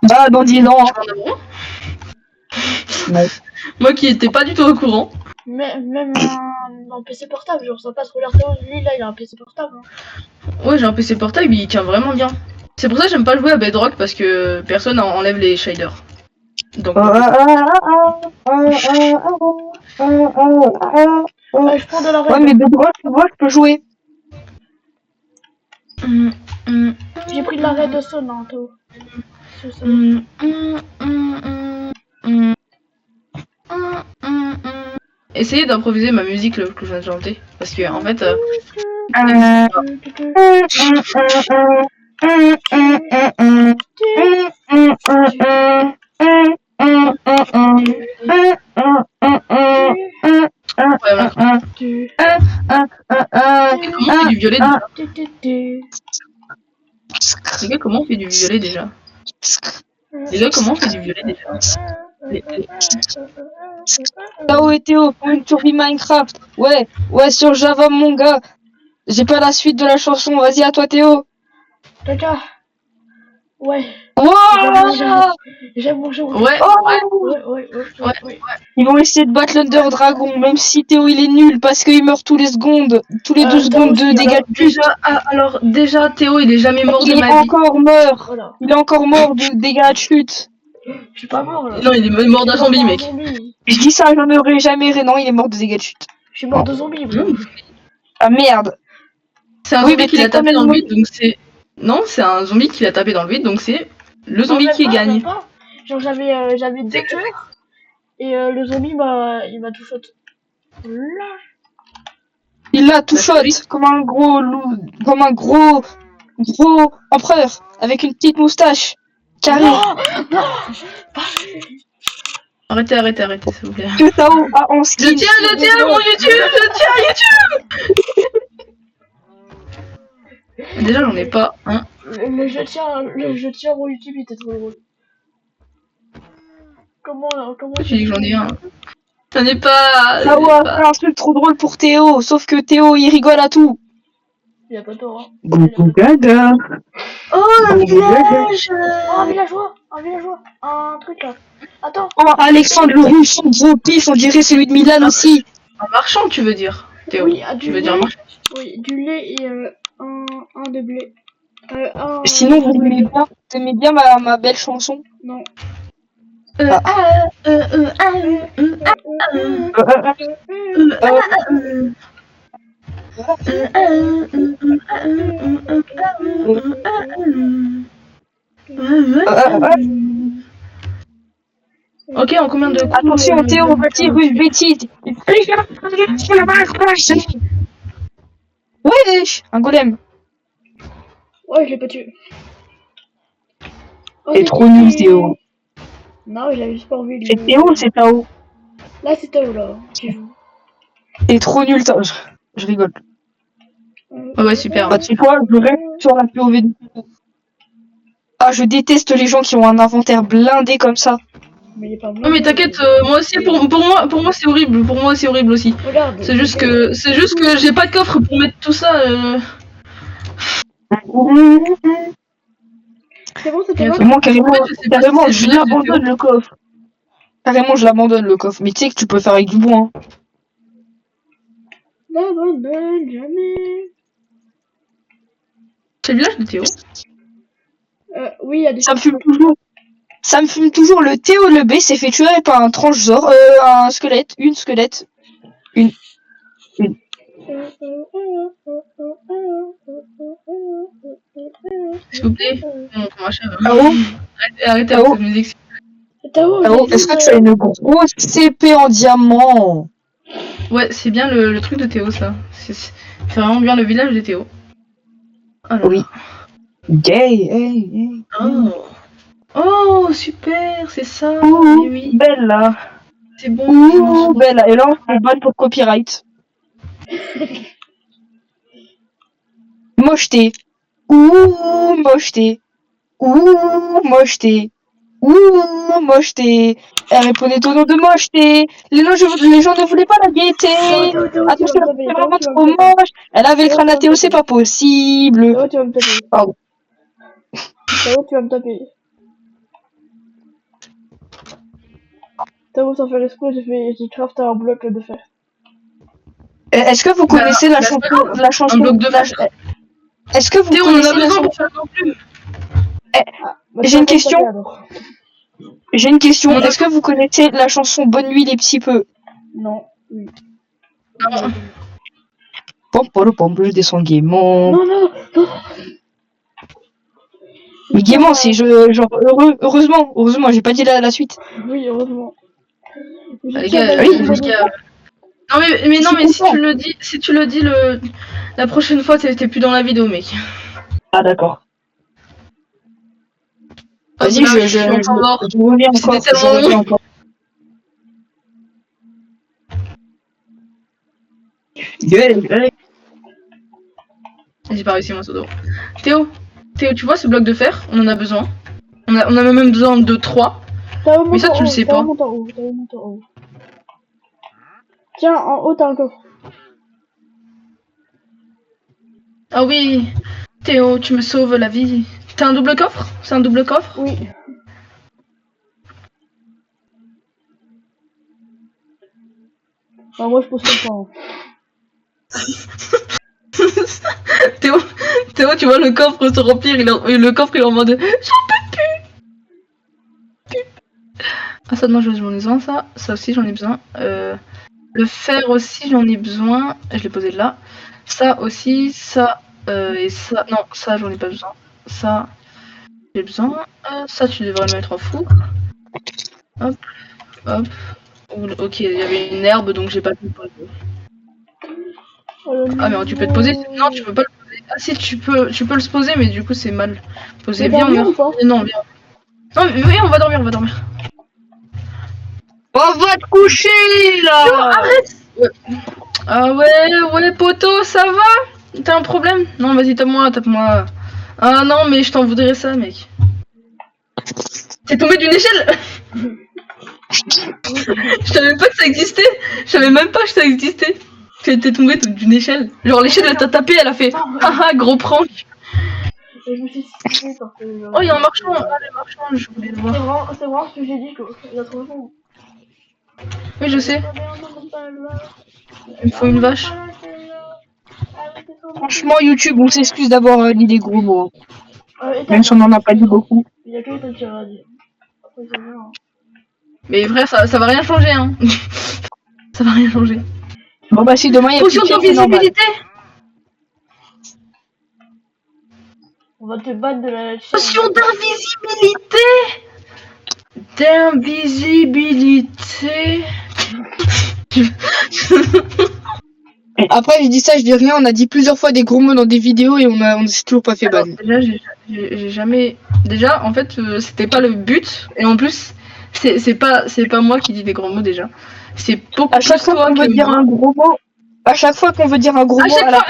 Bah, dans 10 ans. Ouais. Moi qui étais pas du tout au courant. Même Non, PC portable, genre, ça va pas trop l'air Théo. Lui, là, il a un PC portable. Hein. Ouais, j'ai un PC portable, il tient vraiment bien. C'est pour ça que j'aime pas jouer à Bedrock parce que personne enlève les shaders. Donc, Je prends de la Ouais, raid. mais Bedrock, moi, je peux jouer. J'ai pris de la raid de son, hein, Théo. Essayez d'improviser ma musique là, que je viens de chanter. Parce que en fait, ouais, voilà. Comment on fait du violet déjà? Les gars, comment on fait du violet déjà? Les gars, comment on fait du violet déjà? Tao et Théo pour une tuerie Minecraft. Ouais, sur Java, mon gars. J'ai pas la suite de la chanson. Vas-y, à toi, Théo. Caca. Ouais. Wouah J'aime mon jeu. Ouais, Ouais. Ils vont essayer de battre l'Under Dragon, même si Théo il est nul parce qu'il meurt tous les secondes, tous les 2 secondes de dégâts. alors déjà, Théo, il est jamais mort de Il est ma vie. encore mort. Voilà. Il est encore mort de dégâts de chute. Je suis pas mort là. Non, il est mort d'un zombie, mec. Je dis ça, j'en aurais jamais ri. Non, il est mort de dégâts de chute. Je suis mort de zombie, bro. Ah merde. C'est un Oui, zombie mais qui l'a t'es tapé quand dans le même vide, donc c'est... Non, c'est un zombie qui l'a tapé dans le vide, donc c'est le zombie qui gagne. Pas. Genre j'avais 2 cœurs et le zombie il m'a tout shot. Là. Il l'a tout shot comme un gros loup, comme un gros empereur avec une petite moustache carrée. Non. Arrêtez, s'il vous plaît. Que Tao a en skin. Je tiens mon YouTube, Déjà, j'en ai pas un. Le je tiens mon YouTube, il était trop drôle. Comment Tu dis que j'en ai un. J'en ai pas. Tao a fait un truc trop drôle pour Théo, sauf que Théo il rigole à tout. Il a pas tort, hein. Gogo gaga. Oh, un village. Oh, un villageois, un truc là. Attends. Oh, Alexandre le Russe, son gros pif, on dirait celui de Milan aussi. Un marchand, tu veux dire, Théo? Oui, tu veux dire marchand? Oui, du lait et un de blé. Sinon, vous aimez bien ma belle chanson? Non. Ok, en combien de coups? Attention, Théo, on va dire une bêtise. Wesh, un golem. Ouais, je l'ai pas tué. Oh, C'est trop nul, Théo. Non, il a juste pas envie de... C'est Théo ou c'est Tao? Là, c'est Tao, là, qui joue. C'est trop nul, Tao. Je rigole. Ouais, super. Bah, tu sais quoi, je reste sur la POV de Théo. Ah, je déteste les gens qui ont un inventaire blindé comme ça. Mais il est pas bon. Non mais t'inquiète, moi aussi pour moi c'est horrible, aussi. Regarde. C'est juste que j'ai pas de coffre pour mettre tout ça. C'est bon, c'était bon. Moi carrément je l'abandonne le coffre. Carrément je l'abandonne le coffre. Mais tu sais que tu peux faire avec du bois. Hein. N'abandonne jamais. C'est le village de Théo. Oui, il y a des... Ça me fume toujours le Théo le B s'est fait tuer par un transgenre, un squelette, une squelette. Une. S'il vous plaît, mon machin. Ah bon? Arrêtez avec cette musique. Est-ce que tu as une grosse CP en diamant? Ouais, c'est bien le truc de Théo ça. C'est vraiment bien le village de Théo. Alors. Oui. Gay, hey. Oh, super, c'est ça. Ouh, oui. Bella. C'est bon. Ouh, Bella. Et là, on est bonne pour copyright. Mocheté. Ouh, mocheté. Ouh, mocheté. Ouh, mocheté. Elle répondait au nom de mocheté. Les gens ne voulaient pas la gaieté. Attention, c'est vraiment trop moche. Elle avait le crâne à Théo, c'est pas possible. Théo, tu vas me taper. Pardon. Théo, tu vas me taper. Théo, sans faire exprès, j'ai crafté un bloc de fer. Est-ce que vous connaissez la chanson, un bloc de fer. Est-ce que vous Théo, on en a connaissez la besoin chanson pour faire non plus. J'ai une question. J'ai une question. On a- Est-ce que vous connaissez la chanson Bonne nuit les petits peu? Non. Oui. Non. Pom, je descends gaiement. Non. Mais gaiement, c'est genre heureusement, j'ai pas dit la suite. Oui, heureusement. Les gars, non mais non mais si tu le dis la prochaine fois t'es plus dans la vidéo mec. Ah d'accord. Oh, Vas-y, là, je reviens C'était encore. tellement long. encore. J'ai pas réussi mon pseudo. Théo, tu vois ce bloc de fer? On en a besoin. On a même besoin de 3. Mais ça, tu le sais pas. Tiens, en haut, t'as un coffre. Ah oui, Théo, tu me sauves la vie. T'as un double coffre? C'est un double coffre? Oui. Enfin, moi, je pose comme ça. Théo, tu vois le coffre se remplir, le coffre il est en mode j'en peux plus. Ah ça, non, j'en ai besoin, ça aussi j'en ai besoin. Le fer aussi j'en ai besoin, je l'ai posé là. Ça aussi, ça et ça, non, ça j'en ai pas besoin. Ça, j'ai besoin. Ça tu devrais le mettre en four. Hop. Ok, il y avait une herbe donc j'ai pas pu le poser. Ah mais tu peux te poser? Non, tu peux pas le poser. Ah si, tu peux le poser mais du coup c'est mal posé. Viens, on meurt. Non, viens. Non, mais viens, on va dormir. On va te coucher là. Non, arrête. Ouais. Ah ouais, poteau, ça va? T'as un problème? Non, vas-y, tape-moi. Ah non, mais je t'en voudrais ça, mec. T'es tombé d'une échelle? Je savais même pas que ça existait. Je savais même pas que ça existait. T'es tombé d'une échelle. Genre l'échelle elle t'a tapé, elle a fait haha gros prank. Et je me suis excusée parce que... Oh, il y a un marchand. Ah, le marchand, je voulais le voir. C'est vraiment ce que j'ai dit, quoi. Il a trop bon. Oui, je sais. Il me faut une vache. Franchement, YouTube, on s'excuse d'avoir dit des gros mots. Même si on en a pas dit beaucoup. Il y a que toi qui a dit. Mais frère, ça va rien changer, hein. Ça va rien changer. Bon bah si demain il y a plus Potion de pierre, c'est normal. d'invisibilité. On va te battre de la chaîne. Potion d'invisibilité. Après j'ai dit ça, je dis rien, on a dit plusieurs fois des gros mots dans des vidéos et on s'est toujours pas fait ban. Déjà, j'ai jamais... Déjà, en fait, c'était pas le but. Et en plus, c'est pas moi qui dis des gros mots déjà. C'est beaucoup à chaque plus fois toi qu'on veut dire un gros mot. À chaque fois qu'on veut dire un gros mot,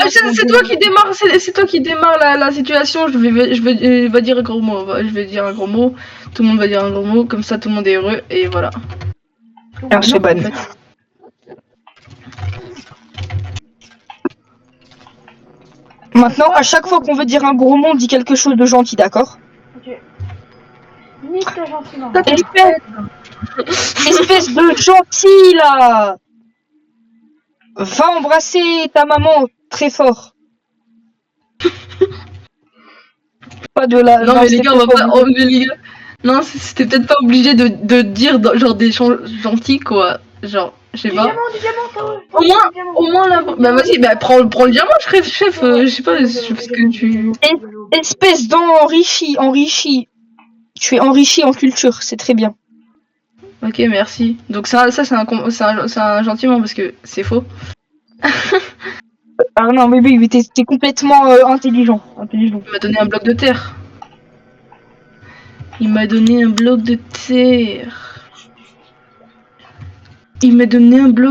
c'est toi qui démarre. C'est toi qui démarre la situation. Je vais dire un gros mot. Je vais dire un gros mot. Tout le monde va dire un gros mot. Comme ça, tout le monde est heureux. Et voilà. Alors c'est ban. Maintenant, à chaque fois qu'on veut dire un gros mot, on dit quelque chose de gentil, d'accord? Ok. Nique ta gentiment. Espèce de gentil là! Va embrasser ta maman très fort. Pas de la. Non mais les gars, on va pas. Oh, mais les gars. Non, c'était peut-être pas obligé de dire genre des gens gentils quoi. Genre, je sais pas. Du diamant, Au moins là. Bah vas-y, bah prends le diamant, chef. Je sais pas ce que tu. Espèce d'enrichi. Tu es enrichi en culture, c'est très bien. Ok, merci. Donc ça c'est un gentiment parce que c'est faux. Ah non, mais oui, t'es complètement intelligent. Il m'a donné un bloc de terre. Il m'a donné un bloc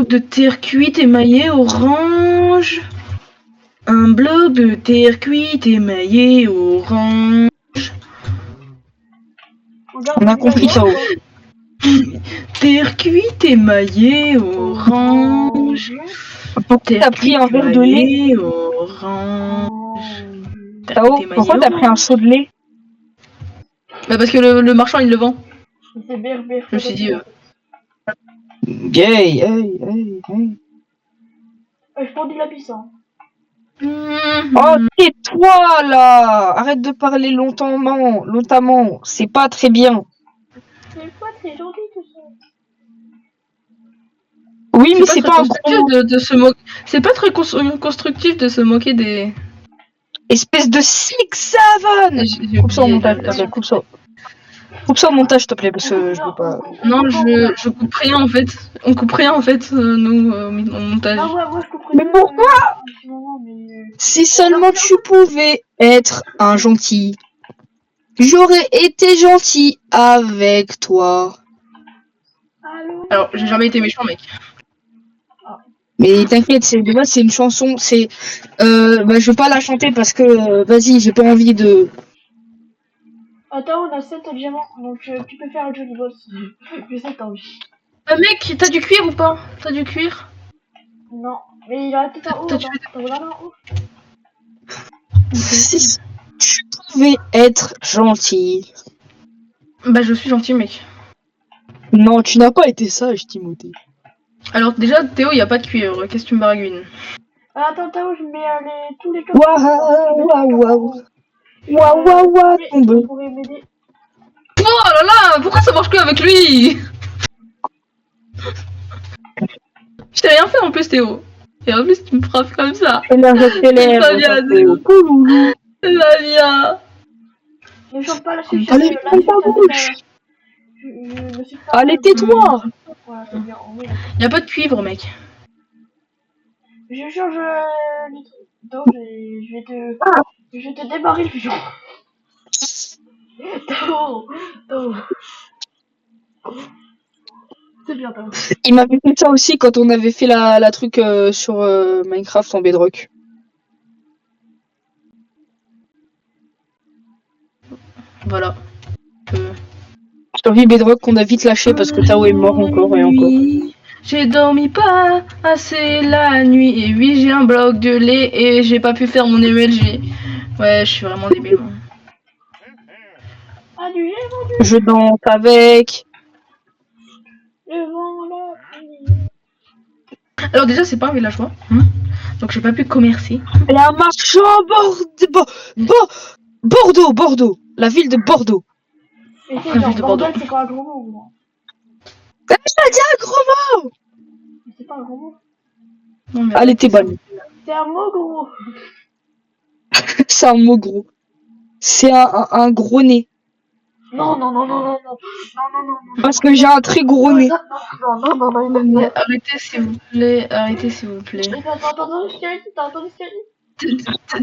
de terre cuite émaillé orange. Un bloc de terre cuite émaillé orange. On a compris ça. Terre cuite émaillée orange. Pourquoi t'as pris un verre de lait orange. Tao, pourquoi t'as pris un seau de lait? Bah parce que le marchand il le vend. C'est BRB. Je me suis dit... Gay, hey. Je prends du lapis, hein. Oh, tais-toi, là! Arrête de parler longtemps, c'est pas très bien. C'est pas très gentil tout ça. Oui, mais C'est c'est pas pas un très gros constructif de se moquer. C'est pas très constructif de se moquer des. espèce de 6-7! J'ai Coupe ça au oublié montage, s'il te plaît, coupe ça. Coupe ça au montage, s'il te plaît, parce que je veux pas... Non, je coupe rien en fait. On coupe rien en fait, nous, au montage. Ah ouais, moi je comprends. Mais pourquoi Si seulement tu pouvais être un gentil, j'aurais été gentil avec toi. Allô, Alors, j'ai jamais été méchant, mec. Mais t'inquiète, de base c'est une chanson, je vais pas la chanter parce que, vas-y, j'ai pas envie de... Attends, on a 7 diamants, donc tu peux faire le jeu du boss. Je sais que t'as envie. Mec, t'as du cuir ou pas? T'as du cuir? Non, mais il a tout en haut, T'as non. T'as là en haut. Si tu pouvais être gentil. Bah, je suis gentil, mec. Non, tu n'as pas été sage, Timothée. Alors, déjà, Théo, y a pas de cuir. Qu'est-ce que tu me baragouines? Attends, Théo, je mets tous les coffres. Waouh, tombe. Vous pourrez m'aider. Oh là là, pourquoi ça marche que avec lui? Je t'ai rien fait en plus, Théo. Et en plus, tu me frappes comme ça. J'accélère, Flavia. Ne chante pas là-dessus, Allez, là, ferme ta bouche. je ne suis pas... Allez, tais-toi. Voilà, c'est bien, on est là. Y a pas de cuivre, mec. Je change le truc. Donc, je vais te démarrer le pigeon. Théo. C'est bien, Théo. Il m'avait fait ça aussi quand on avait fait la truc sur Minecraft en Bedrock. Voilà. Survie Bedrock qu'on a vite lâché parce que Tao est mort encore et encore. J'ai dormi pas assez la nuit. Et oui, j'ai un bloc de lait et j'ai pas pu faire mon MLG. Ouais, je suis vraiment débile. Moi. Annulé, Je danse avec. devant la... Alors déjà, c'est pas un villageois. Donc j'ai pas pu commercer. Elle a un marchand Bordeaux. La ville de Bordeaux. Et c'est Ah, genre, ville de Bordeaux. bordel, c'est quoi un gros mot, moi? Elle a dit un gros mot. Mais c'est pas un gros mot. Non, mais Elle était bonne. C'est un mot gros. C'est un mot gros. C'est un gros nez. Non. Parce que j'ai un très gros nez. Non. Arrêtez s'il vous plaît. Arrêtez s'il vous plaît. T'as entendu ce qu'il a dit?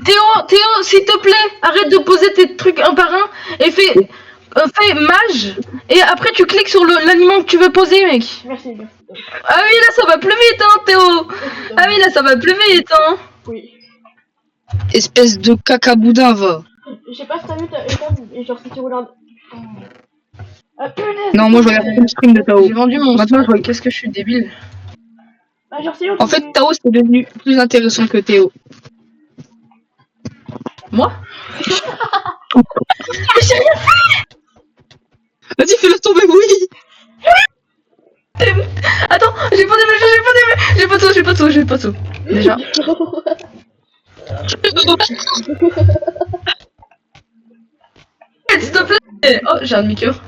Théo, s'il te plaît, arrête de poser tes trucs un par un et fais mage. Et après tu cliques sur l'aliment que tu veux poser, mec. Merci. Ah oui, là ça va plus vite, hein, Théo. Ah oui, là ça va plus vite, hein. Oui. Espèce de cacaboudin, va. Je sais pas si t'as vu, et genre si tu regardes... punaise. Non, moi je regarde le stream de Tao. J'ai vendu mon Maintenant, stock. Qu'est-ce que je suis débile. Bah, genre, c'est où, En fait, Tao c'est devenu plus intéressant que Théo. Moi? J'ai rien fait. Vas-y, fais-le tomber, oui. Attends, j'ai pas de saut. Déjà. S'il te plaît. Oh, j'ai un demi-cœur.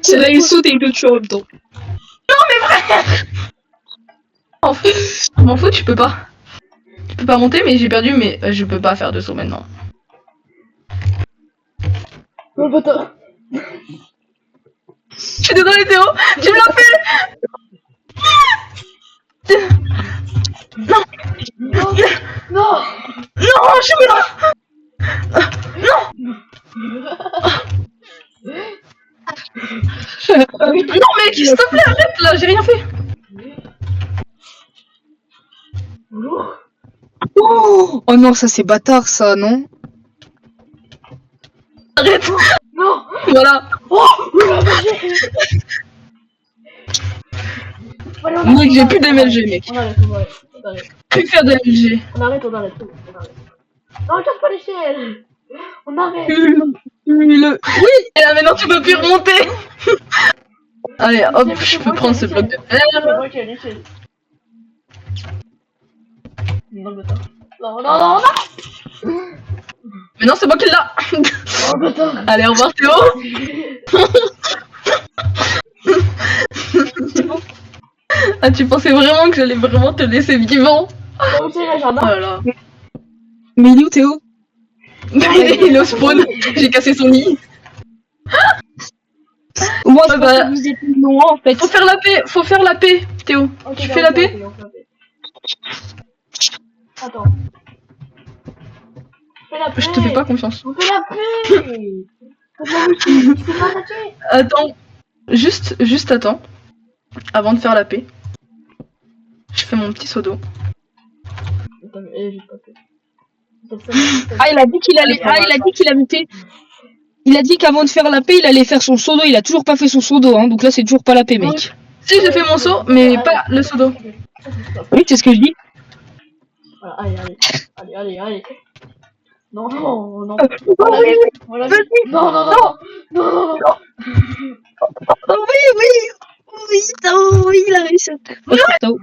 C'est là, il saute et il le tue en même temps. M'en fous, tu peux pas. Tu peux pas monter, mais j'ai perdu, mais je peux pas faire de saut maintenant. Oh, bâtard. Je suis désolée, Théo. Tu me l'as fait. Non. Non, je suis là. Non, mec, s'il te plaît, arrête là, j'ai rien fait. Oh non, ça c'est bâtard, ça, non? Arrête. Non. Voilà. Mec, j'ai plus d'MLG, mec. On arrête. Plus faire d'MLG. On arrête. Non, regarde pas l'échelle. On arrête. Oui, et là maintenant tu peux plus remonter. Allez, hop, je peux prendre ce bloc de fer. C'est moi qui ai l'échelle. Non, bâtard. Non, non, non, non. Mais non, c'est moi qui l'ai. Oh, bâtard. Allez, au revoir Théo. Ah, tu pensais vraiment que j'allais vraiment te laisser vivant? Non, c'est le Oh jardin. là là. Mais il est où Théo? Il est au spawn. J'ai cassé son nid. Moi, Ah je bah. pensais que vous étiez loin en fait. Faut faire la paix, Théo. Ok, Tu non, fais la ok, paix? ok, on fait la paix. Attends. Fais la paix. Je te fais pas confiance. On fait la paix. Tu peux pas attaquer. Attends. Juste attends. Avant de faire la paix. Je fais mon petit seau d'eau. Attends, mais j'ai pas fait. Ah, il a dit qu'il allait. Ah, il a dit qu'il avait fait. Il a dit qu'avant de faire la paix, il allait faire son seau d'eau. Il a toujours pas fait son seau d'eau, hein. Donc là, c'est toujours pas la paix, mec. Si, j'ai fait mon seau, mais pas le seau d'eau. Oui, c'est ce que je dis. Voilà, allez, allez. Allez, allez, allez. Non, non, non. Oh, oui, oui. Voilà. Vas-y. Non, non, non, non. Non, non, non. Oh, oui, oui. Oui, Tao, oui, il a réussi. Oh, Tao.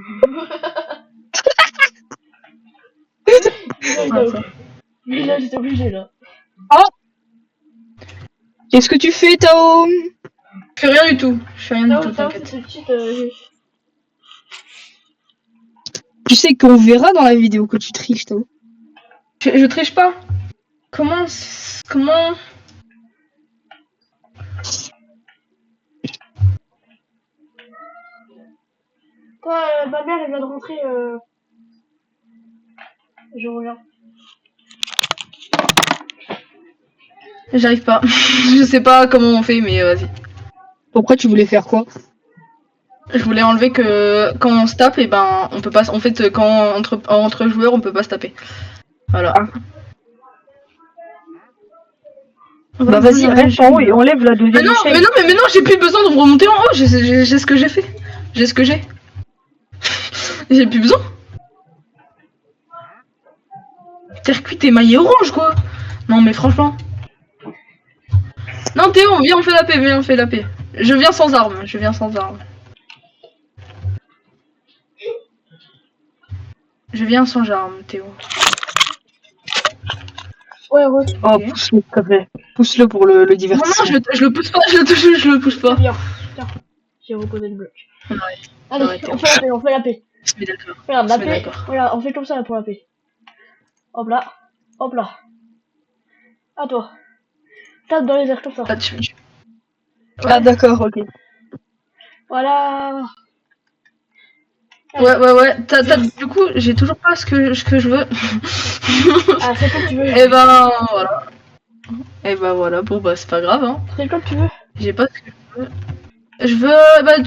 Mais là, j'étais obligé, là. Qu'est-ce que tu fais, Tao? Je fais rien du tout. Je fais rien du tout, T'as t'inquiète. cette petite... Tu sais qu'on verra dans la vidéo que tu triches, Tao. Je triche pas. Comment... Toi, ma mère, elle vient de rentrer. Je reviens. J'arrive pas. Je sais pas comment on fait, mais vas-y. Pourquoi tu voulais faire quoi? Je voulais enlever que quand on se tape, et ben on peut pas. En fait, quand entre joueurs, on peut pas se taper. Voilà. Ah. Bah vas-y, reste en haut et enlève la deuxième Mais non, échelle. mais non, j'ai plus besoin de remonter en haut. J'ai ce que j'ai fait. J'ai ce que j'ai. J'ai plus besoin. Circuit émaillé orange, quoi. Non, mais franchement. Non, Théo, viens, on fait la paix, viens, on fait la paix. Je viens sans armes, je viens sans armes. Je viens sans armes, Théo. Ouais, ouais. Oh, Ok. pousse-le, s'il te plaît. Pousse-le pour le Non, divertissement. je le pousse pas, je le pousse pas. Viens. Tiens. J'ai reposé le bloc. Ouais, Allez, ouais, on fait la paix, on fait la paix. on se met d'accord. Regarde, On la se met paix. d'accord. Regarde, on fait comme ça là pour la paix. Hop là. Hop là. À toi. Tape dans les airs comme ça. Ah, Ah d'accord, ok. Voilà. Ouais. Du coup, j'ai toujours pas ce que je veux. Ah, c'est comme tu veux. Et ben voilà. Et ben voilà, bon bah c'est pas grave, hein. C'est comme tu veux. J'ai pas ce que je veux. Je veux bah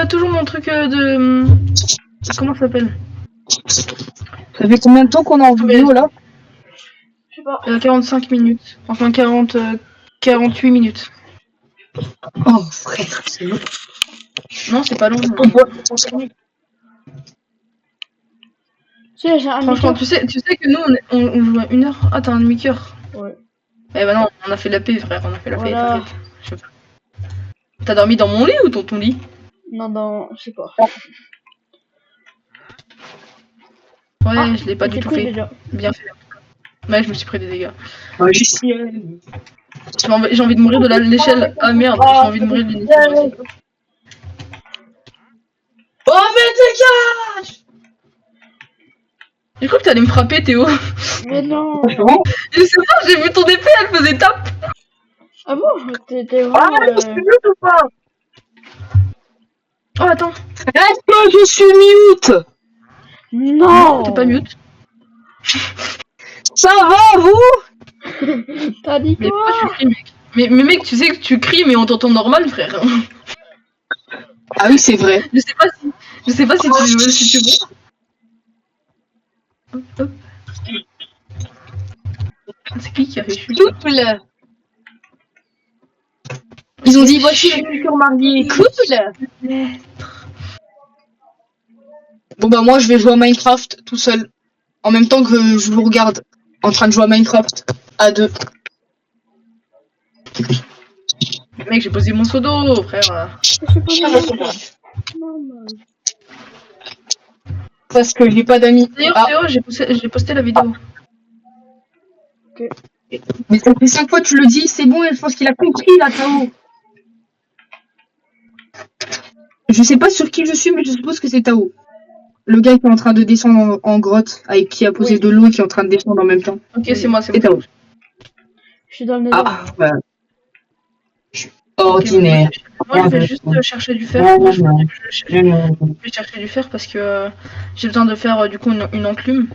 toujours mon truc de comment ça s'appelle? Ça fait combien de temps qu'on est en vidéo là? Je sais pas. 45 minutes. Enfin 48 minutes. Oh frère, c'est long. Non, c'est pas long. Tu sais, j'ai un Franchement, micro. tu sais que nous on joue à 1 heure. Ah, t'as un demi-cœur. Ouais. Eh ben non, on a fait la paix, frère, on a fait la paix, Voilà. t'inquiète. Je- T'as dormi dans mon lit ou dans ton lit? Non, je sais pas. Ouais, Ah, je l'ai pas il du s'est tout pris fait. déjà. Bien fait. Ouais, je me suis pris des dégâts. Magicien. J'ai envie de mourir de l'échelle. Ah merde, j'ai envie de mourir de l'échelle aussi. Oh mais dégage! J'ai cru que t'allais me frapper, Théo. Mais non. Je sais pas, j'ai vu ton épée, elle faisait tape. Ah bon? T'es Ah, vraiment... je suis mute ou pas? Oh, attends. Est-ce que je suis mute? Non. T'es pas mute. Ça va vous? T'as dit Mais quoi? pourquoi tu cries, mec? Mais mec, tu sais que tu cries, mais on t'entend normal, frère. Ah oui c'est vrai. Je sais pas si tu veux. Hop. Ah, c'est qui a fait chute? Cool. Ils ont dit voici les futurs mariés. Cool. Bon bah moi je vais jouer à Minecraft tout seul. En même temps que je vous regarde en train de jouer à Minecraft à deux. Mec, j'ai posé mon seau d'eau, frère. Je suis pas normal. parce que j'ai pas d'amis. D'ailleurs, Ah, Théo, j'ai posté la vidéo. mais ça fait 5 fois que tu le dis, c'est bon, je pense qu'il a compris là, Tao. Je sais pas sur qui je suis, mais je suppose que c'est Tao. Le gars qui est en train de descendre en grotte, avec qui a posé Oui. de l'eau et qui est en train de descendre en même temps. Ok, Oui. c'est moi, c'est C'est moi. Tao. Je suis dans le nether. Ah, bah. Ok, Ordinaire. moi, je vais juste chercher du fer. Moi, je vais chercher du fer parce que j'ai besoin de faire du coup une enclume.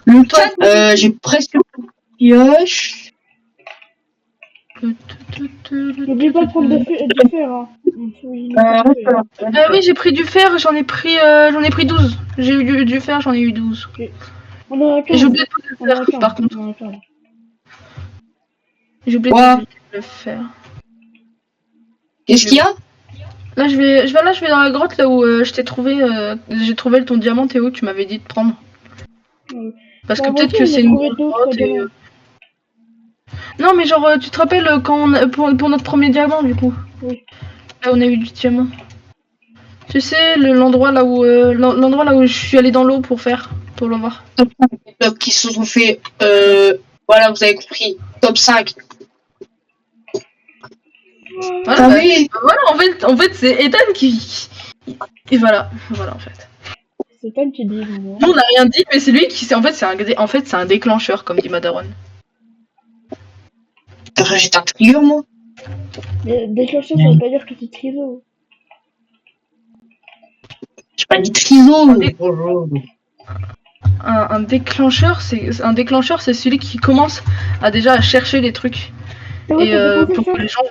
Le Toi, chat, j'ai presque pioche. N'oublie pas de prendre du fer, hein. Oui, oui, j'ai pris du fer, j'en ai pris 12. J'ai eu du fer, j'en ai eu 12. on en a Et 15. j'ai oublié de poser On le en a fer, 15. par contre. On en a 15. J'ai oublié de Quoi poser le fer. Qu'est-ce qu'il y a? Là, je vais dans la grotte là où je t'ai trouvé. J'ai trouvé ton diamant, Théo, tu m'avais dit de prendre. Parce que Bah, moi peut-être aussi, que j'ai c'est une trouvé grosse d'autres grotte. diamants. Non, mais genre, tu te rappelles quand pour notre premier diamant, du coup. Oui. Là, on a eu du diamant. Tu sais, l'endroit là où je suis allé dans l'eau pour le voir. Top 5 des blocs qui se sont fait. Voilà, vous avez compris. Top 5. Voilà, T'as vu? voilà, en fait c'est Ethan qui. Et voilà, en fait. C'est toi qui dis, moi. Nous, on n'a rien dit, mais c'est lui qui. En fait, c'est un déclencheur, comme dit Madaron. J'étais un trigger, moi. Mais déclencheur, ça veut pas dire que t'es triso. J'ai pas dit triso. Un déclencheur, c'est celui qui commence à déjà chercher les trucs. Et pour que les gens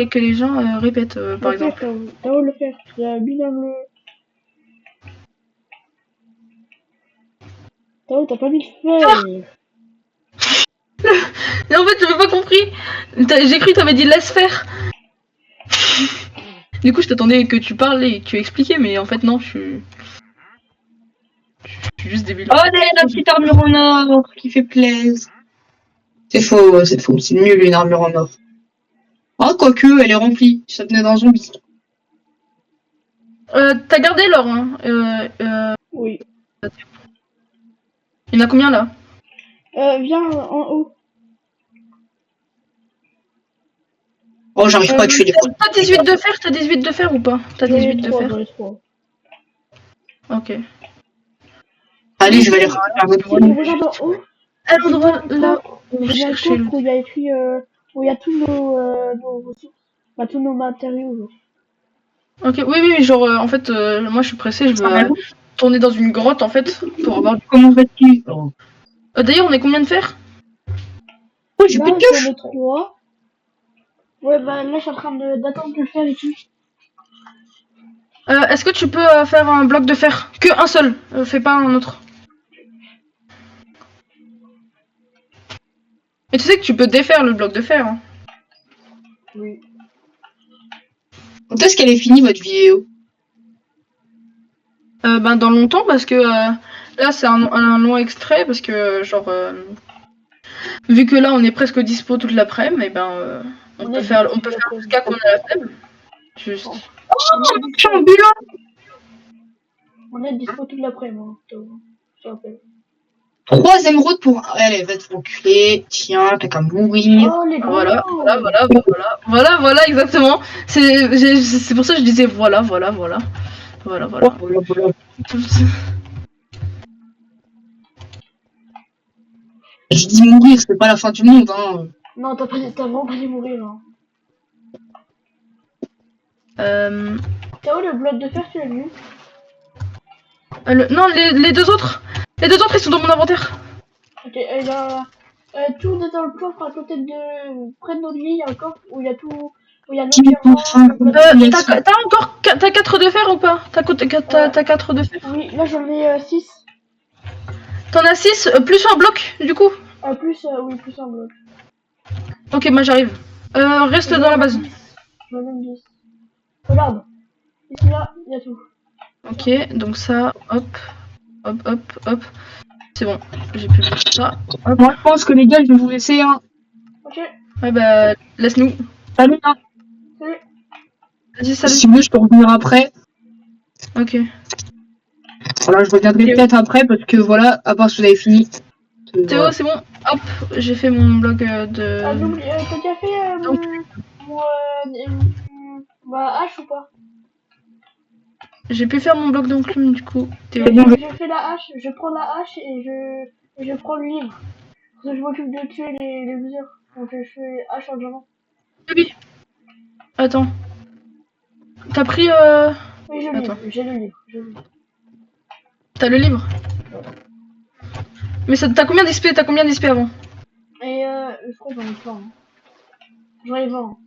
que les gens répètent, par exemple. T'as où le faire? Il y a bien le. T'as pas mis le fer. Mais en fait, j'avais pas compris. J'ai cru que t'avais dit laisse faire. Du coup, je t'attendais que tu parles et que tu expliquais, mais en fait, non, je suis juste débile. Oh, la petite armure en or qui fait plaisir. C'est faux, c'est faux. C'est nul une armure en or. Oh, quoique, elle est remplie. Ça venait d'un zombie. T'as gardé l'or, hein. Oui. Il y en a combien là? Viens en haut. Oh, j'arrive pas à tuer les points. T'as 18 de fer? T'as 18 de fer ou pas? T'as 18 de fer? J'en ai 3. Ok. Allez, je vais aller Regarde en haut. À l'endroit là où Il y a un chercher le. coffre où il y a écrit où il y a tous nos ressources. Enfin, tous nos matériaux. Genre. Ok, oui, genre en fait, moi je suis pressée, je veux tourner dans une grotte en fait pour avoir. Comment vas-tu? D'ailleurs, on est combien de fer? Oh, j'ai plus de pioche. J'en ai 3. Ouais, bah là, je suis en train d'attendre de le faire ici. Est-ce que tu peux faire un bloc de fer? Que un seul, fais pas un autre. Mais tu sais que tu peux défaire le bloc de fer. Hein. Oui. Quand est-ce qu'elle est finie, votre vidéo? Ben dans longtemps parce que là c'est un long extrait parce que genre vu que là on est presque dispo toute l'après-midi, et ben on peut faire jusqu'à qu'on a la flemme. Juste. On est dispo toute l'après-midi. Je rappelle. 3 émeraudes pour. Allez, va te reculer. Tiens, t'as qu'à mourir. Oh, les gros. Voilà, exactement. C'est pour ça que je disais voilà. Je dis mourir, c'est pas la fin du monde, hein. Non, t'as vraiment pas dû mourir. Hein. T'as où le bloc de fer, tu l'as vu? Non, les deux autres. Les deux autres, ils sont dans mon inventaire. Ok, il y a tout dans le coffre à côté de. Près de notre lit, il y a un coffre où il y a tout. Où il y a nos diamants. T'as 4 de fer ou pas? T'as 4 de fer? Oui, là j'en ai 6. T'en as 6 plus un bloc du coup? Plus un bloc. Ok, moi j'arrive. Reste dans la base. J'en ai 10. Regarde. Ici là, il y a tout. Ok, donc ça, hop. C'est bon, j'ai pu faire ça. Hop. Moi, je pense que les gars, je vais vous laisser, hein. Ok. Ouais, bah, laisse-nous. Salut, hein. Salut. Vas-y, salut. Si vous voulez, je peux revenir après. Ok. Voilà, je reviendrai Théo. peut-être après parce que voilà, à part si vous avez fini. Théo, c'est bon. Hop, j'ai fait mon blog de. Ah, n'oublie, t'as déjà fait ma hache ou pas? J'ai pu faire mon blog d'enclume du coup. Théo. Je fais la hache, je prends la hache et je prends le livre. Parce que je m'occupe de tuer les viseurs. Donc je fais hache en diamant. Oui. Attends. T'as pris. Oui, Attends. j'ai le livre. T'as le livre. Mais ça, t'as combien d'XP? T'as combien d'XP avant? Et je crois que j'en ai plein. Hein. J'en ai 20.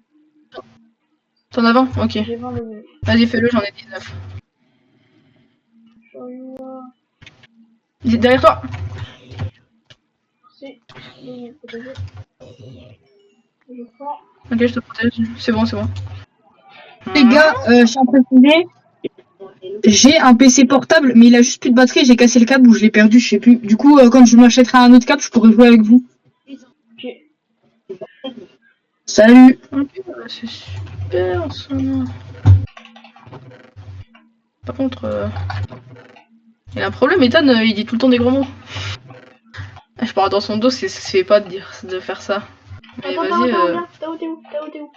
T'en as 20? Ok. J'ai 20 levels. Vas-y, fais-le, j'en ai 19. Derrière toi. Si. Je protège. Je prends. Ok, je te protège. C'est bon, c'est bon. Les gars, je suis en train de filmer. J'ai un PC portable, mais il a juste plus de batterie. J'ai cassé le câble ou je l'ai perdu, je sais plus. Du coup, quand je m'achèterai un autre câble, je pourrai jouer avec vous. Ok. Salut. Ok, c'est super ça. Par contre, il y a un problème, Ethan, il dit tout le temps des gros mots. Je parle dans son dos, ça se fait pas de faire ça. Mais Attends, vas-y, viens. T'es où?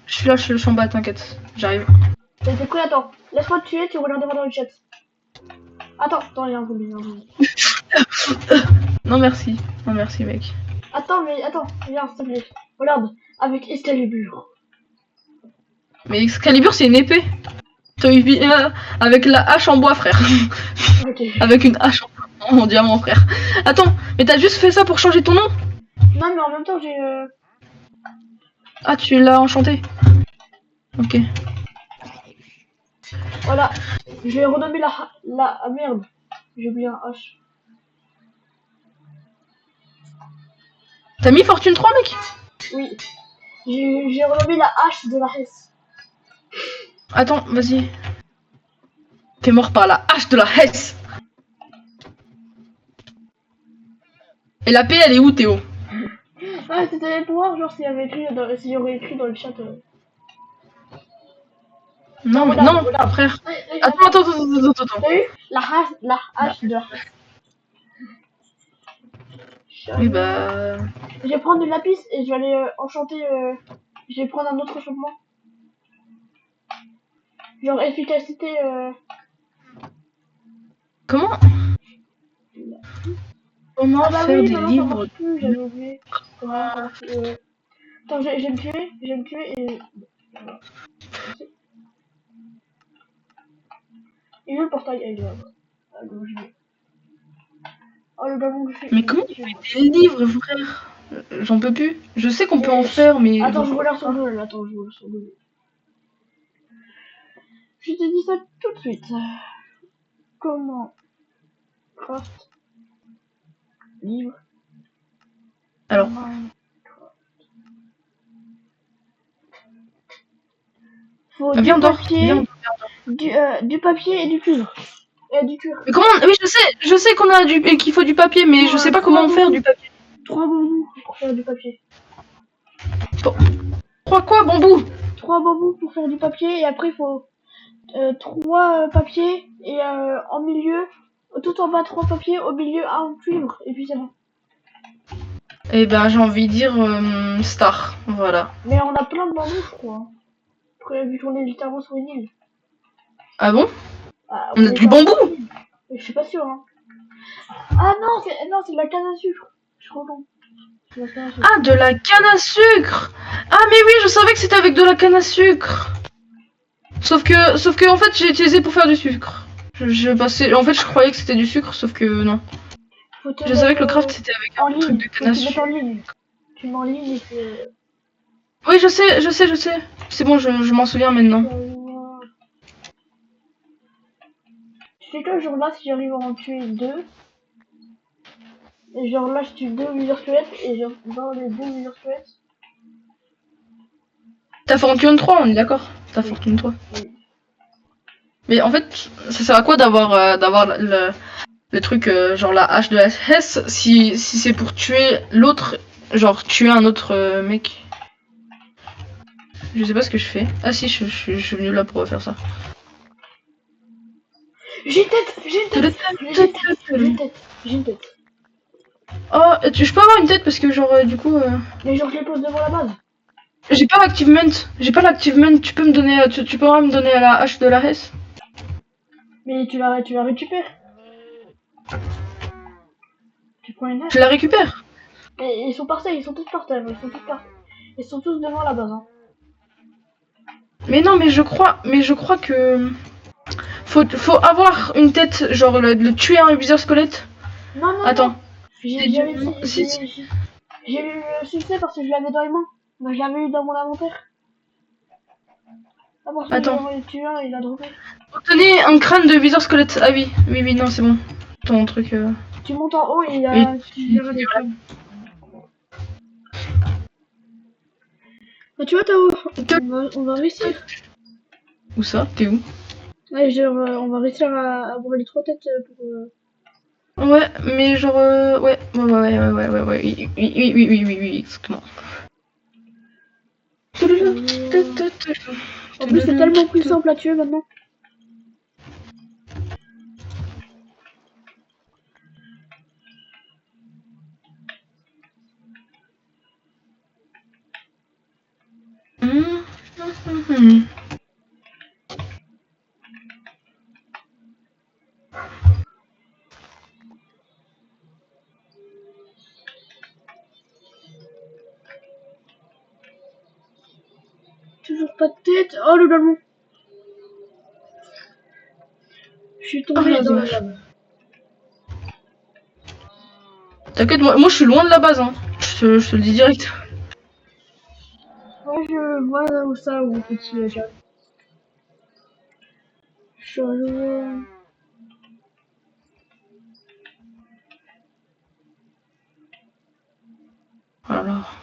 je suis là, je suis en bas, t'inquiète, j'arrive. T'es cool, attends. Laisse-moi te tuer, tu regarderas dans le chat. Attends, il y a un zombie. Non merci, non merci mec. Attends, viens, s'il te plaît. Regarde, avec Excalibur. Mais Excalibur c'est une épée. Avec la hache en bois frère. Ok. Avec une hache en diamant frère. Attends, mais t'as juste fait ça pour changer ton nom? Non, mais en même temps, j'ai... Ah tu l'as enchanté. Ok. Voilà. Je vais renommer la... Ah merde. J'ai oublié un H. T'as mis Fortune 3 mec? Oui. J'ai renommé la hache de la Hesse. Attends, vas-y. T'es mort par la hache de la Hesse. Et la paix elle est où Théo? Ah, c'était les pouvoirs, genre s'il y aurait écrit dans le chat. Non, mais regarde, non, regarde. frère. Attends. Attends. T'as vu la hache de la Hesse. Oui bah... Je vais prendre du lapis et je vais aller enchanter. Je vais prendre un autre enchantement. Genre efficacité. Comment Ah bah faire oui, des maintenant ça livres? marche plus, j'avais oublié. Comment ça marche plus, Attends, je vais me tuer et. Voilà. Il est où le portail? Il est là. Ah, donc, je vais. Oh le ballon que je suis. Mais comment on fait des livres, frère? J'en peux plus. Je sais qu'on peut en Mais- faire, mais... Attends, je regarde sur Google. Attends, je regarde sur Google. Je te dis ça tout de suite. Comment craft livre Alors, faut viens du dehors. papier, du papier et du cuivre. Et du cuir. Mais comment... Oui, je sais qu'on a du... qu'il faut du papier, mais je sais pas comment faire du papier. 3 bambous pour faire du papier. Quoi, bambou? 3 bambous pour faire du papier et après il faut 3 papiers et en milieu, tout en bas 3 papiers, au milieu un cuivre et puis c'est bon. Eh ben, j'ai envie de dire star, voilà. Mais on a plein de bambous je crois. Après, vu qu'on est littéralement sur une île. Ah bon? Ah, On a du bambou? Je suis pas sûr hein. Ah non, c'est de la canne à sucre. Je suis trop con. Ah, de la canne à sucre! Ah, mais oui, je savais que c'était avec de la canne à sucre! Sauf que en fait, j'ai utilisé pour faire du sucre. En fait, je croyais que c'était du sucre, sauf que non. Je savais que le craft c'était avec un truc de canne à sucre. Tu mets en ligne et c'est... Oui, je sais. C'est bon, je m'en souviens maintenant. Tu sais que genre là, si j'arrive à en tuer 2, et genre là, je tue 2 viseurs squelettes, et genre dans les 2 viseurs squelettes... T'as Fortune 3, on est d'accord? T'as Fortune 3. Oui. Mais en fait, ça sert à quoi d'avoir le truc, genre la hache de la Hesse, si c'est pour tuer l'autre, genre tuer un autre mec? Je sais pas ce que je fais. Ah si, je suis venu là pour faire ça. J'ai une tête, j'ai une tête, j'ai une tête, j'ai une tête, j'ai une tête. Oh, je peux avoir une tête parce que genre du coup Mais genre je les pose devant la base. j'ai pas l'achievement, tu peux me donner tu peux me donner la hache de la Hesse. Mais tu la récupères. Tu prends une hache. Je la récupère. Et ils sont par terre, ils sont tous par terre, ils sont tous devant la base. Hein. Mais non, mais je crois que faut avoir une tête, genre le tuer un viseur squelette. Non, non, Attends. non. Si, J'ai eu le succès parce que je l'avais dans les mains. Moi, je l'avais eu dans mon inventaire. Ah, parce que Attends. j'ai tué un, il a droppé. Obtenez un crâne de viseur squelette. Ah oui, non, c'est bon. Ton truc. Tu montes en haut et il y a Oui. tu verras des crânes. Ah, tu vois, Tao, on va réussir. Où ça? T'es où? Ouais, genre, on va réussir à avoir les 3 têtes pour. Ouais, mais genre ouais, oui, exactement. En plus, c'est tellement plus simple à tuer maintenant. Toujours pas de tête. Oh le ballon. Je suis tombé la dans la vache. lave. T'inquiète, moi je suis loin de la base, hein. Je te le dis direct. Ouais, je vois où ça, où petit j'arrive. Je suis arrivé. Alors.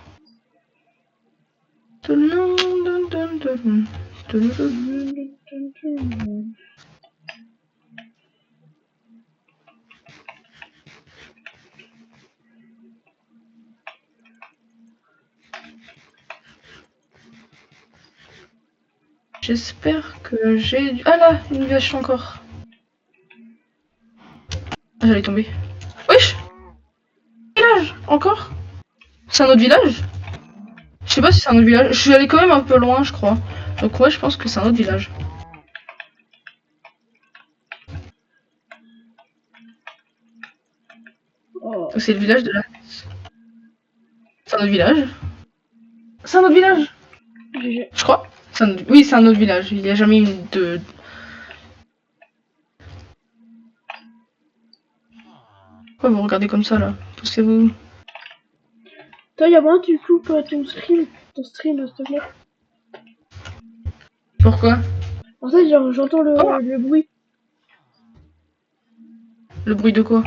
J'espère que j'ai du... Ah là, une vache encore. Ah, j'allais tomber. Wesh! Village! Encore? C'est un autre village? Je sais pas si c'est un autre village. Je suis allée quand même un peu loin, je crois. Donc ouais, je pense que c'est un autre village. Oh. Donc c'est le village de la... C'est un autre village? C'est un autre village? Je crois. Oui, c'est un autre village. Il n'y a jamais eu de... Pourquoi vous regardez comme ça là? Poussez-vous. Toi, y'a moyen tu coupes ton stream, s'il te plaît. Pourquoi? En fait, genre, j'entends le bruit. Le bruit de quoi?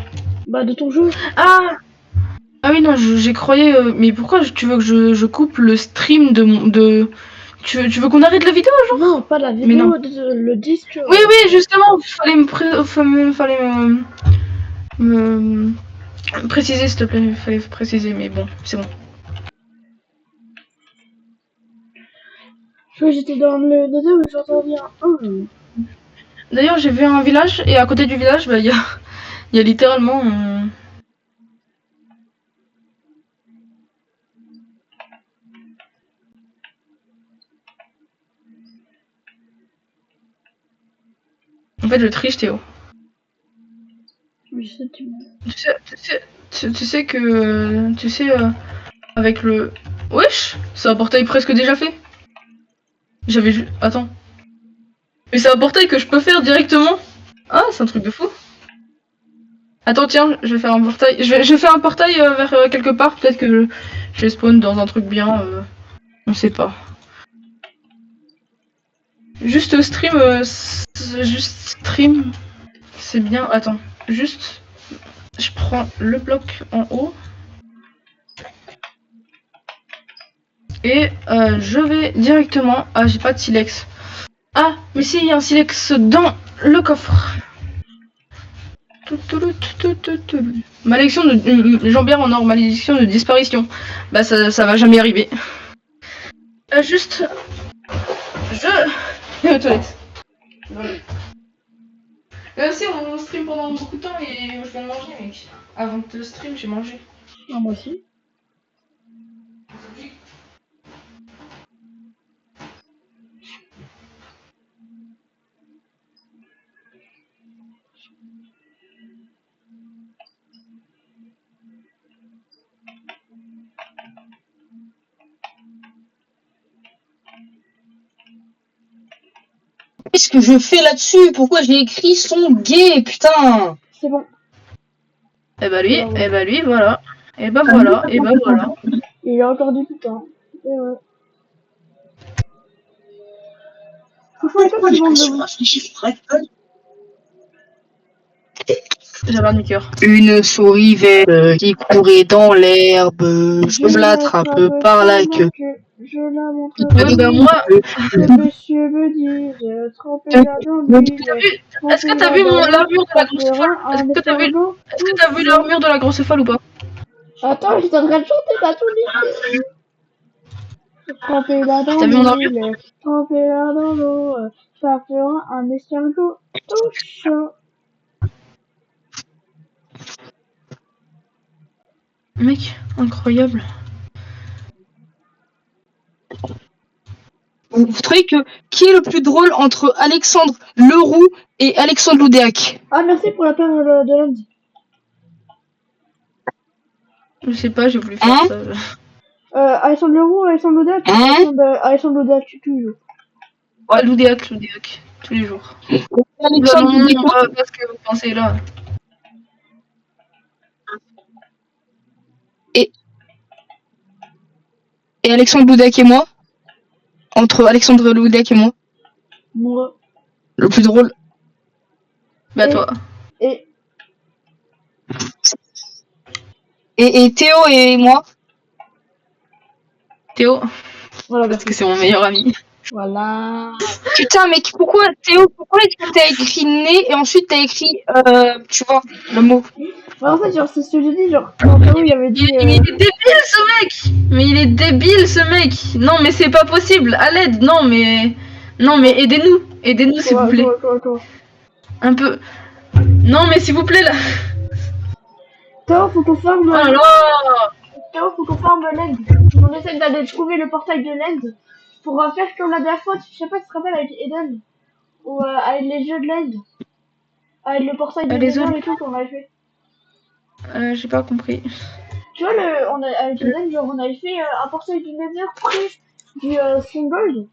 Bah, de ton jeu. Ah! Ah oui, non, j'ai croyé... mais pourquoi tu veux que je coupe le stream de mon... Tu veux qu'on arrête la vidéo, genre? Non, pas la Mais vidéo, non. le disque. Oui, justement, fallait me préciser, s'il te plaît. Fallait préciser, mais bon, c'est bon. Je crois que j'étais dans le Nether où j'entends dire. D'ailleurs, j'ai vu un village, et à côté du village, bah, il y a littéralement... En fait, je triche, Théo. Je sais, Tu sais que... avec le... Wesh! C'est un portail presque déjà fait. J'avais vu... Attends. Mais c'est un portail que je peux faire directement. Ah, c'est un truc de fou. Attends, tiens, je vais faire un portail. Je vais faire un portail vers quelque part. Peut-être que je vais spawn dans un truc bien. On sait pas. Juste stream. Juste stream. C'est bien. Attends. Juste. Je prends le bloc en haut. Et je vais directement. Ah, j'ai pas de silex. Ah, mais si, il y a un silex dans le coffre. Malédiction de... Jambière en or, malédiction de disparition. Bah ça va jamais arriver. Juste... Je vais aux toilettes. si, on stream pendant beaucoup de temps et je viens de manger, mec. Avant de te stream, j'ai mangé. Ah, moi aussi. Qu'est-ce que je fais là-dessus? Pourquoi j'ai écrit son gay, putain? C'est bon. Et bah lui, Ouais. et bah lui, voilà. Et bah voilà, et bah voilà. Il a encore dit putain. Et ouais. Franchement, toi, tu montes de J'avais un demi-cœur. Une souris verte qui courait dans l'herbe. Je l'attrape par la queue. Je la montre. Oui, bah moi, Le monsieur me dit, trempez-la dans l'huile. est-ce que t'as vu l'armure de la grosse folle? Est-ce que t'as vu l'armure de la grosse folle ou pas? Attends, j'étais en train de chanter, t'as tout dit. Trempez-la dans T'as vu mon armure? l'huile. Trempez-la dans l'eau. Ça fera un escargot tout chaud. Mec, incroyable. Vous trouvez que qui est le plus drôle entre Alexandre Leroux et Alexandre Loudéac? Ah, merci pour la perle de l'Inde. Je sais pas, j'ai voulu faire Hein? ça. Alexandre Leroux, Alexandre Lodac, Hein? Alexandre Lodac, toujours. Ouais, Loudéac, tous les jours. Alexandre Non, Loudéac. pas ce que vous pensez là. Et Alexandre Loudéac et moi? Entre Alexandre Loudéac et moi? Moi. Le plus drôle. Bah Et- toi. Et Et Théo et moi? Théo, voilà, parce que c'est mon meilleur ami. voilà. Putain, mec, pourquoi, Théo, pourquoi est-ce que t'as écrit né et ensuite t'as écrit, tu vois, le mot? Ouais, en fait, genre, c'est ce que j'ai dit, genre, quand Théo, il avait dit, Il est débile ce mec. Mais il est débile ce mec. Non mais c'est pas possible. À l'aide. Non mais aidez-nous. Aidez-nous s'il vous plaît. Toi. Un peu. Non mais s'il vous plaît là. Théo, faut qu'on forme, Oh là là. Théo, faut qu'on forme l'End. On essaie d'aller trouver le portail de l'End pour faire comme la dernière fois, je sais pas si tu te rappelles avec Eden, ou avec les jeux de l'End. Avec le portail de Les Nether autres. et tout qu'on avait fait. J'ai pas compris. Tu vois, avec Eden, genre, on avait fait un portail du Nether près du Stronghold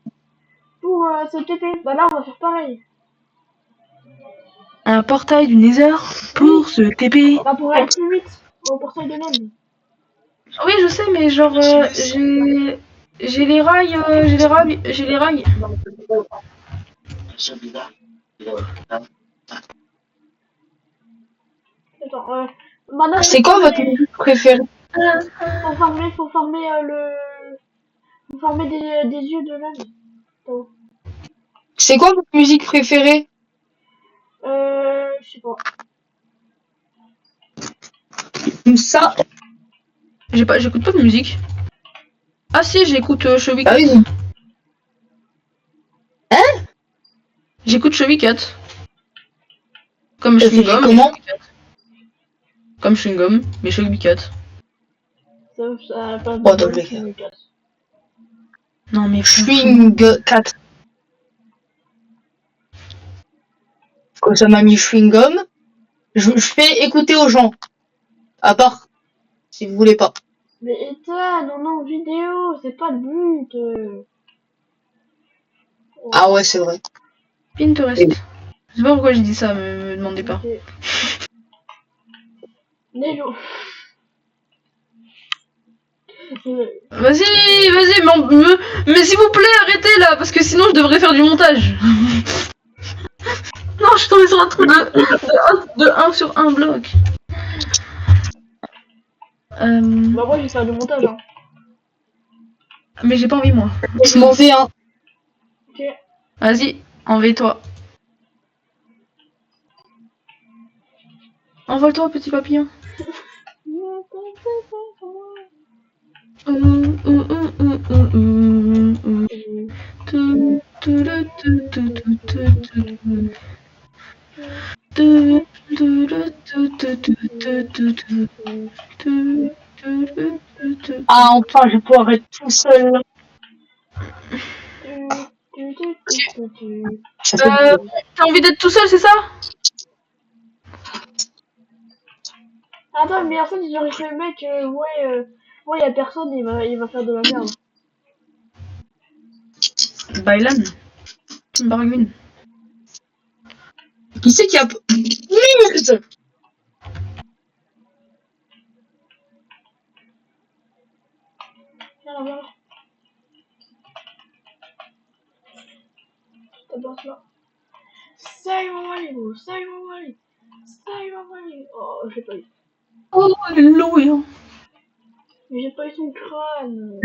pour se TP. Bah là, on va faire pareil. Un portail du Nether pour se TP. Bah pour aller plus vite au portail de l'End. Oui je sais mais genre j'ai les rails. J'ai les rails. Attends, maintenant, C'est quoi votre musique préférée? faut farmer faut farmer des yeux de l'End. C'est quoi votre musique préférée? Je sais pas. Ça. J'écoute pas de musique. Ah si, j'écoute Chevy Ah Cat. oui. J'écoute Chevy Cat. Comme Ça Chewing s'écrit Gum. comment? Comme Chewing Gum, mais Chevy Cat. Ça passe Oh, de dans le Chewing Cat. Non mais Chewing cat. Quand ça m'a mis chewing gum, je fais écouter aux gens. À part, si vous voulez pas. Mais Ethan, on est en vidéo, c'est pas le but. Ah ouais, c'est vrai. Pinterest. Je sais pas pourquoi j'ai dit ça, me demandez pas. Ok. Nello. Vas-y, mais s'il vous plaît, arrêtez là, parce que sinon je devrais faire du montage. Non, je suis tombée sur un truc de 1 sur 1 bloc. Bah moi je vais faire du montage hein. Mais j'ai pas envie moi. Je m'en vais, hein. Ok. Vas-y, envole-toi. Envole-toi, petit papillon. Ah, enfin, je vais pouvoir être tout seul. T'as envie d'être tout seul, c'est ça? Attends, mais en fait, j'aurais fait le mec, ouais, y a personne, il va faire de la merde. Bailan. Barguin. Qui c'est qui a... Merde! Viens là, viens là. T'abasse là. Save my money, save my money, save my money. Oh, j'ai pas eu. Oh, alléluia. Mais j'ai pas eu son crâne.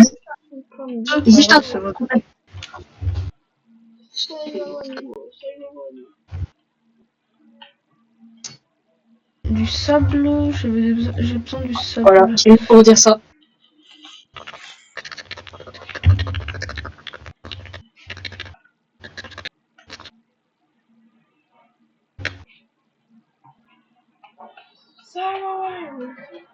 Son crâne. Juste un Ça va. Save my money, save my money. Du sable, j'ai besoin du sable. Voilà, je vais pour dire ça. Save my money.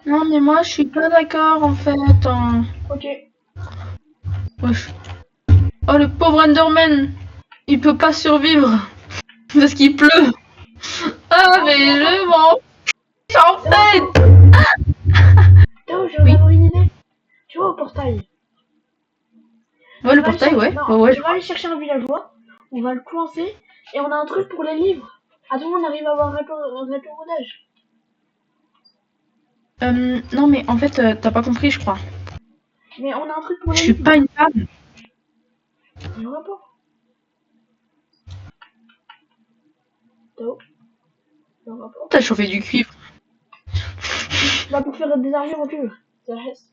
Non, mais moi, je suis pas d'accord, en fait. Hein. Ok. Wesh. Oh, le pauvre Enderman. Il peut pas survivre. Parce qu'il pleut. Ah, mais je m'en fiche, en fait. Théo, je viens d'avoir une idée. Tu vois, au portail. Ouais, le portail, ouais. Non, Ouais, ouais. on va aller chercher un villageois. On va le coincer. Et on a un truc pour les livres. À tout le monde arrive à avoir un répondage. Non, mais en fait, t'as pas compris, je crois. Mais on a un truc pour Je les suis livres. pas une femme. Il y aura pas. Théo. Il y aura pas. T'as chauffé du cuivre. Bah, pour faire des argentures. Ça reste.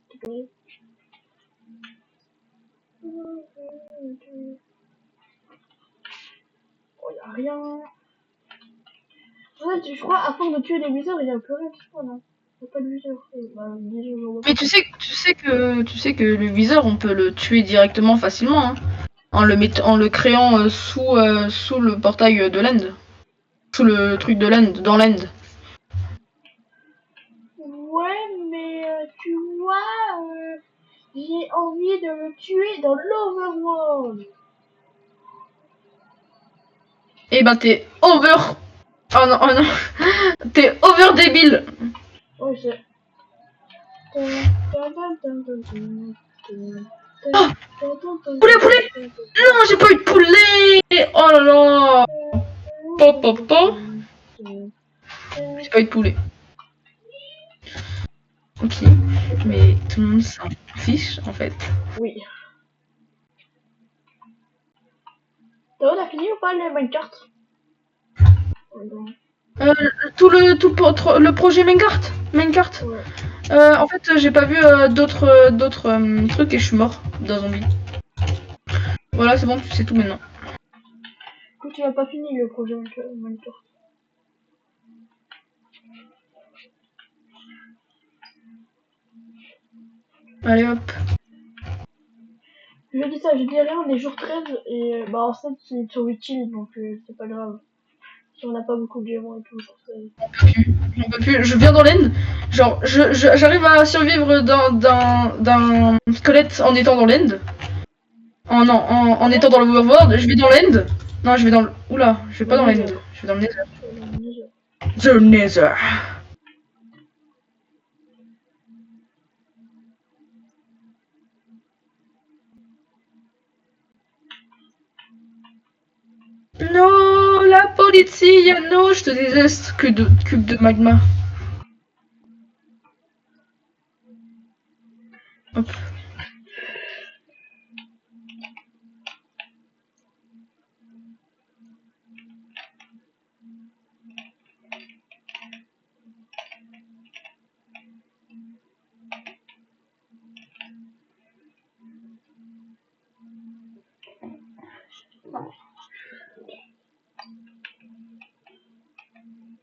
Oh, y a rien. En fait, je crois, afin de tuer les viseurs, il y a plus rien qui spawn, hein. Y a pas de viseur. Bah, déjà, j'en vois Mais pas. tu sais que le viseur, on peut le tuer directement facilement, hein, en le créant sous le portail de l'end. Sous le truc de l'end, dans l'end. Ouais, mais tu vois, j'ai envie de le tuer dans l'Overworld. Et ben t'es over. Oh non, oh non. T'es over débile. Ouais, c'est. Poulet, poulet. Non, j'ai pas eu de poulet. Oh là là. Pop, pop, pop. J'ai pas eu de poulet. Ok. Mais tout le monde s'en fiche, en fait. Oui. T'as fini ou pas les Minecraft? Le projet Minecraft. Ouais. En fait, j'ai pas vu d'autres trucs et je suis mort d'un zombie. Voilà, c'est bon, tu sais tout maintenant. Écoute, tu n'as pas fini le projet Minecraft. Allez hop. Je dis ça, je dis rien, on est jour 13 et bah en fait c'est sur utile donc c'est pas grave. Si on n'a pas beaucoup de diamants et tout, J'en peux plus. Je viens dans l'end. Genre, j'arrive à survivre d'un squelette en étant dans l'end. En étant dans le overworld. Je vais dans l'end. Non, je vais dans le. Oula, je vais pas dans l'end. Je vais dans le nether. The nether. Non, la police, non, je te déteste. Que de cube de magma. Hop.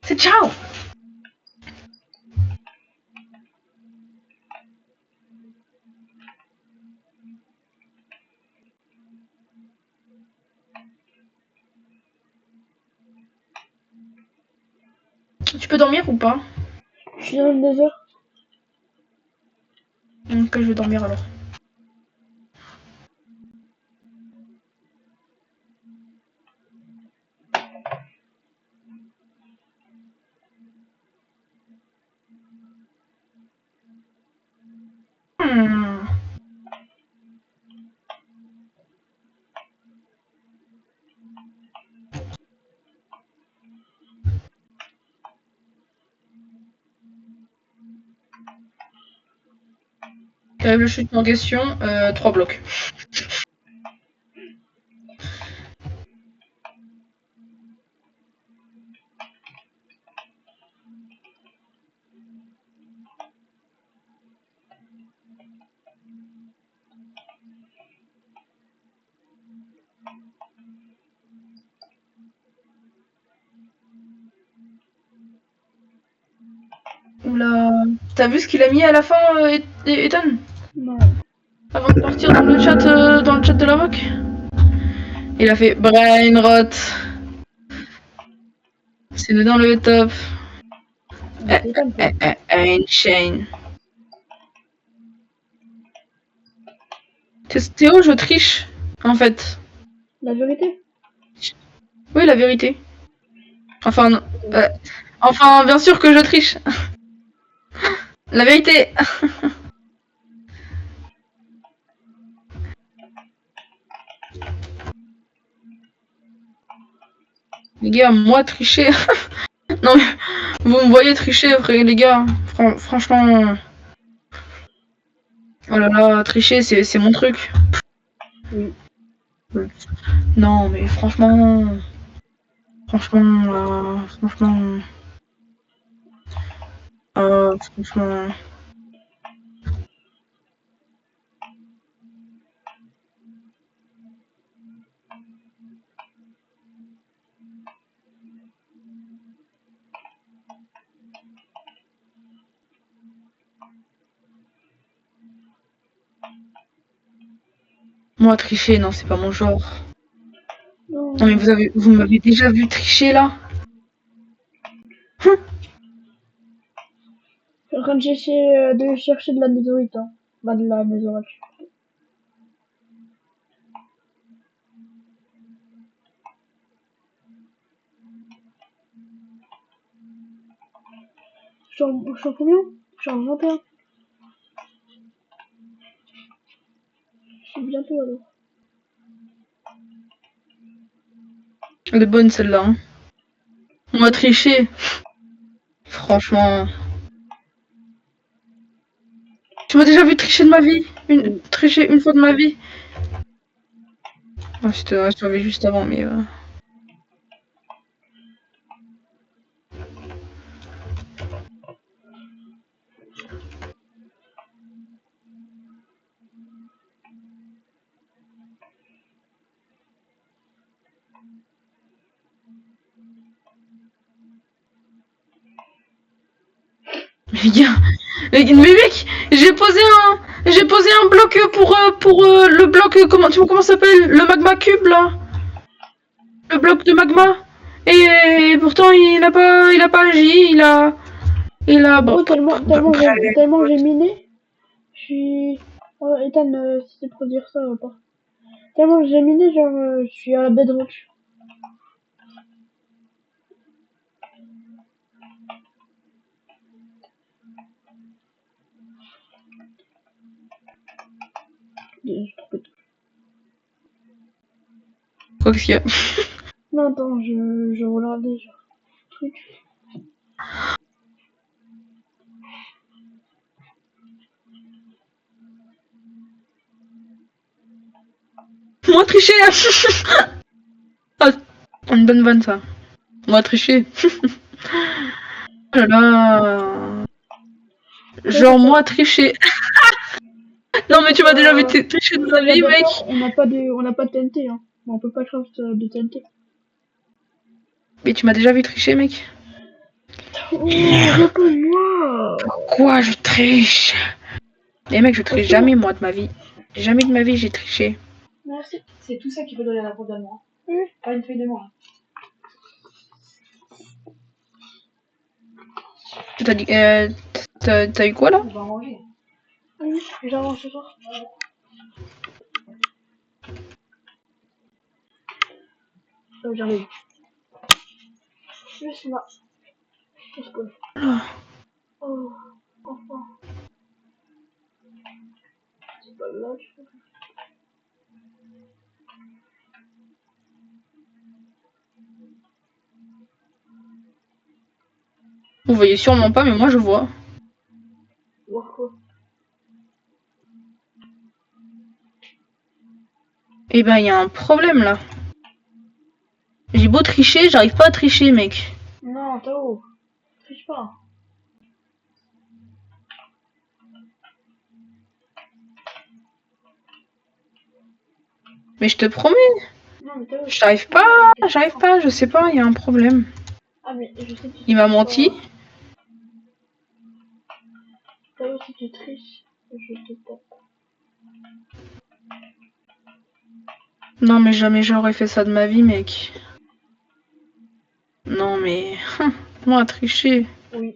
C'est ciao. Tu peux dormir ou pas? Je suis dans le désert. Ok, je vais dormir alors. Hmm. Le chute en question, 3 blocs. Oula. T'as vu ce qu'il a mis à la fin, Ethan? Non. Avant de partir dans le chat de la VOC? Il a fait brain rot. C'est dans le top. C'est pas toi. Une chain. Théo, je triche, en fait. La vérité? Oui, la vérité. Enfin, non. Enfin, bien sûr que je triche. La vérité. Les gars, moi tricher. Non mais, vous me voyez tricher, frère, les gars. Franchement. Oh là là, tricher, c'est mon truc. Oui. Non mais franchement. Franchement. Franchement. Moi tricher, non, c'est pas mon genre. Non. Non mais vous m'avez déjà vu tricher là? Je suis en train de chercher de la météorite. Hein. Bah, de la météorite. Je suis en combien? Je suis en 21. Je suis bientôt alors. Elle est bonne celle-là. Hein. Moi tricher. Franchement. Tu m'as déjà vu tricher de ma vie? Tricher une fois de ma vie? Oh, je t'avais juste avant, mais. Les gars, mais mec, j'ai posé un bloc pour le bloc, comment ça s'appelle? Le magma cube là? Le bloc de magma. Et pourtant il a pas agi, il a, Oh, tellement j'ai miné. Je suis... Oh, Ethan, si c'est pour dire ça, pas. Tellement j'ai miné, genre, je suis à la bedrock. Quoi qu'il y a? Non, attends, je regardais, genre, truc. Moi tricher. Ah, une bonne vanne ça. Moi tricher. Oh là là. Genre moi tricher. Non mais tu m'as déjà vu tricher de ma vie, mec. On n'a pas de TNT, hein. On peut pas craft de TNT. Mais tu m'as déjà vu tricher, mec. Oh, réponds-moi. Pourquoi je triche? Les mecs, je triche jamais, moi, de ma vie. Jamais de ma vie, j'ai triché. Merci. C'est tout ça qu'il faut donner à la faute à moi. Oui, pas une feuille de moi. T'as dit, t'as eu quoi, là? On va manger. Oui, j'avance ce soir. J'arrive. Juste là. Qu'est-ce que... Oh, enfin. C'est pas là, je crois. Vous voyez sûrement pas, mais moi, je vois. Voir quoi? Eh ben, il y a un problème, là. J'ai beau tricher, j'arrive pas à tricher, mec. Non, Tao. Triche pas. Mais je te promets, Non, mais Tao. j'arrive pas, je sais pas, il y a un problème. Ah, mais je sais que tu Il m'a triches menti. pas. Tao, si tu triches, je te tape. Non, mais jamais j'aurais fait ça de ma vie, mec. Non, mais... moi, tricher. Oui.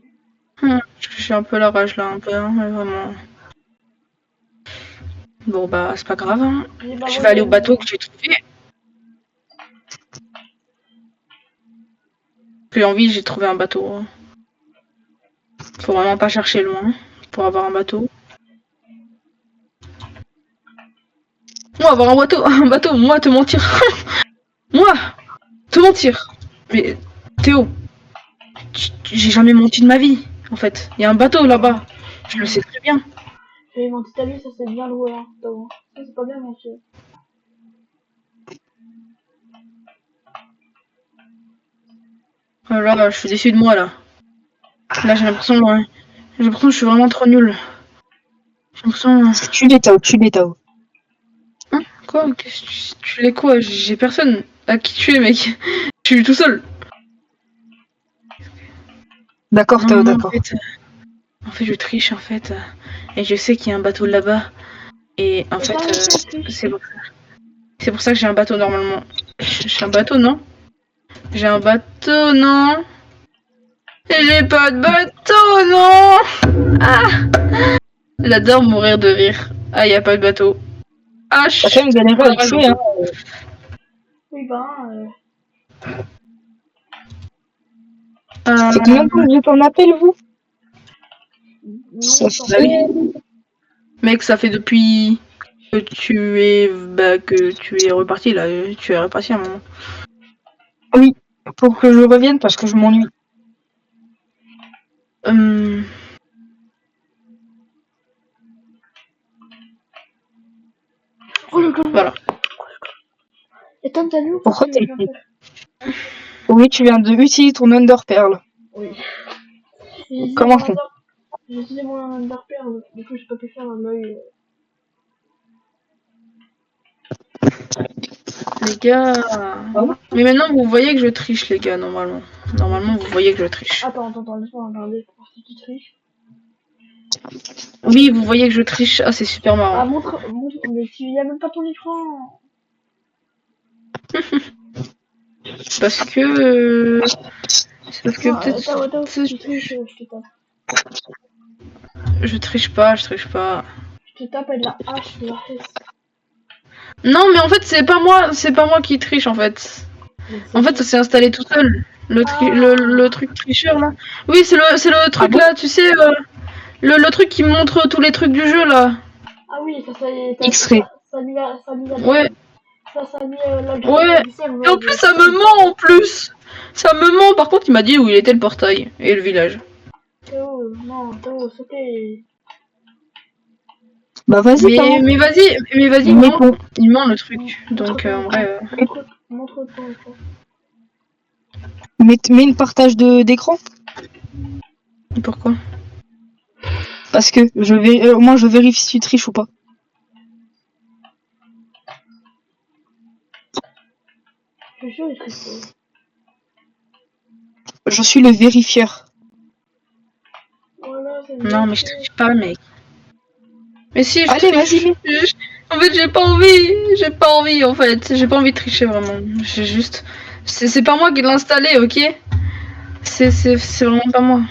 J'ai un peu la rage, là, un peu, hein, mais vraiment... Bon, bah, c'est pas grave, hein. Dis, bah, Je moi, vais aller au j'aime, bateau que j'ai trouvé. Plus envie, j'ai trouvé un bateau. Hein. Faut vraiment pas chercher loin pour avoir un bateau. Moi, avoir un bateau, moi, te mentir. Moi, te mentir. Mais, Théo, j'ai jamais menti de ma vie, en fait. Il y a un bateau là-bas. Je le sais très bien. J'ai menti ta vie, ça c'est bien loué, hein, Tao. Ça c'est pas bien, monsieur. Oh là, je suis déçu de moi, là. Là, j'ai l'impression que je suis vraiment trop nulle. J'ai l'impression... Tu les Tao, tu les Tao. Hein? Quoi? Tu l'es quoi? J'ai personne à qui tuer, mec. Je suis tout seul. D'accord, Tao, Non, d'accord. en fait, je triche, en fait. Et je sais qu'il y a un bateau là-bas. Et en Et fait, Tao, tu triches. c'est pour ça que j'ai un bateau, normalement. J'ai un bateau, non? J'ai un bateau, non? J'ai pas de bateau, non! Ah! J'adore mourir de rire. Ah, y a pas de bateau. Ah, T'as quand même galéré à le tuer, hein. Oui, ben, Ça fait combien de temps que vous êtes en appel, vous? Ça longtemps. Bah fait... oui. Mec, ça fait depuis que tu es reparti, là. Tu es reparti à un moment. Oui, pour que je revienne parce que je m'ennuie. Oh le gars. Voilà. Et Tom, t'as vu ou pas Pourquoi ce que t'as je viens de été... faire? Oui, tu viens de utiliser ton Underpearl. Oui. J'ai utilisé Comment mon ça? J'ai utilisé mon underpearl, du coup j'ai pas pu faire l'œil. Les gars. Ah Mais maintenant, vous voyez que je triche, les gars, normalement. Normalement, vous voyez que je triche. Attends, laisse-moi regarder pour voir si tu triches. Oui, vous voyez que je triche. Ah, c'est super Ah, marrant. montre, mais tu y a même pas ton écran. Parce que. C'est parce que Non, peut-être. Tao, si tu triches, je te tape. Je triche pas, je triche pas. Je te tape avec la hache de la fesse. Non, mais en fait, c'est pas moi qui triche, en fait. Mais c'est En fait, ça qui? s'est installé tout seul. Le Ah, truc tricheur, là. Oui, c'est le truc, bon? là, tu sais. Le truc qui montre tous les trucs du jeu, là. ah oui, ça y est, X-ray. ça a mis la, Ouais, ça a mis ouais. l'adversaire Et en plus, ça me ment, en plus. Ça me ment. Par contre, il m'a dit où il était le portail et le village. Théo, non, Théo, c'était. Bah vas-y, Tao. Mais vas-y, Mais bon, il ment le truc. Donc, en vrai, Montre ton écran. mets une partage d'écran. pourquoi? Parce que je vais, moi je vérifie si tu triches ou pas. Je suis sûr, il triche pas. Je suis le vérifieur. Non, mais je triche pas, mec. Mais si, je Allez, triche. vas-y. En fait, j'ai pas envie, en fait. J'ai pas envie de tricher, vraiment. J'ai juste... C'est pas moi qui l'ai installé, ok? C'est vraiment pas moi.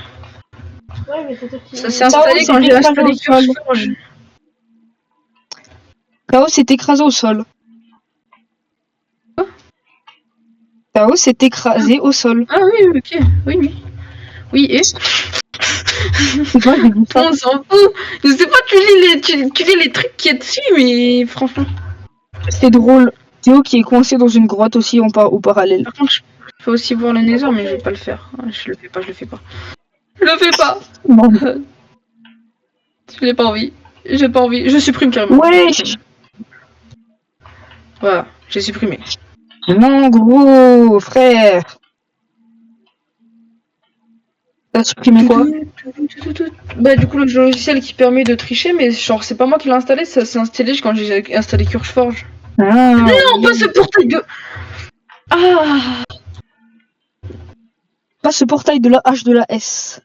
Ouais, mais c'est toi qui. Ça s'est installé quand j'ai installé CurseForge. Tao s'est écrasé au sol. Quoi? Tao s'est écrasé au sol. Ah oui, ok. Oui. Oui, et C'est quoi, j'ai dit ça? on s'en fout. Je sais pas, tu lis les trucs qui est dessus, mais franchement. C'est drôle. Théo qui est coincé dans une grotte aussi au parallèle. Par contre, je peux aussi voir le Nether, mais je vais pas le faire. Je le fais pas. Je le fais pas. Non. Je n'ai pas envie. J'ai pas envie. Je supprime carrément. Wesh. Voilà, j'ai supprimé. Mon gros frère. T'as supprimé quoi? Bah du coup le logiciel qui permet de tricher, mais genre c'est pas moi qui l'ai installé, ça s'est installé quand j'ai installé CurseForge. Ah, Non, pas ce portail de... Ah, pas ce portail de la H de la S.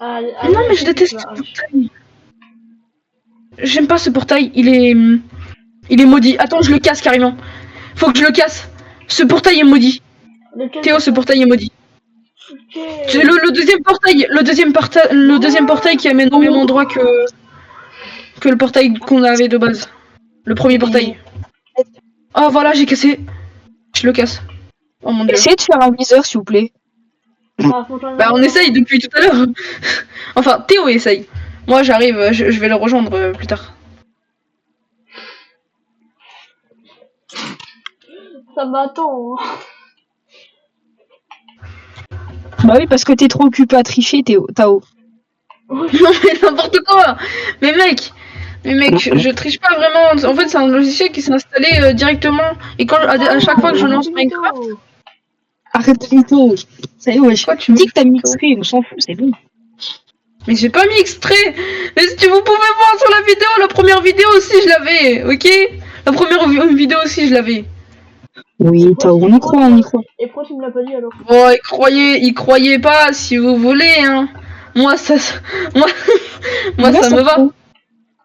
non mais je déteste ce portail. J'aime pas ce portail, il est maudit. Attends, je le casse carrément. Faut que je le casse. Ce portail est maudit. Théo, ce portail est maudit. C'est le deuxième portail qui amène au même endroit que le portail qu'on avait de base. Le premier portail. Oh voilà, j'ai cassé. Je le casse. Oh mon dieu. Essayez de faire un viseur, s'il vous plaît. Bah on essaye depuis tout à l'heure. Enfin, Théo essaye. Moi j'arrive, je vais le rejoindre plus tard. Ça m'attend. Bah oui, parce que t'es trop occupé à tricher, Tao. Non mais n'importe quoi. Mais mec, je triche pas vraiment. En fait, c'est un logiciel qui s'est installé directement. Et quand à chaque fois que je lance Minecraft. Arrête Vito. Ça y est, wesh. Quoi, tu Dis que t'as mis extrait, on s'en fout, c'est bon. Mais j'ai pas mis extrait. Mais si vous pouvez voir sur la vidéo, la première vidéo aussi je l'avais, ok? La première vidéo aussi je l'avais. Oui, Tao, on y croit. Et pourquoi tu me l'as pas dit alors? Bon, y croyez pas si vous voulez, hein. Moi ça me va.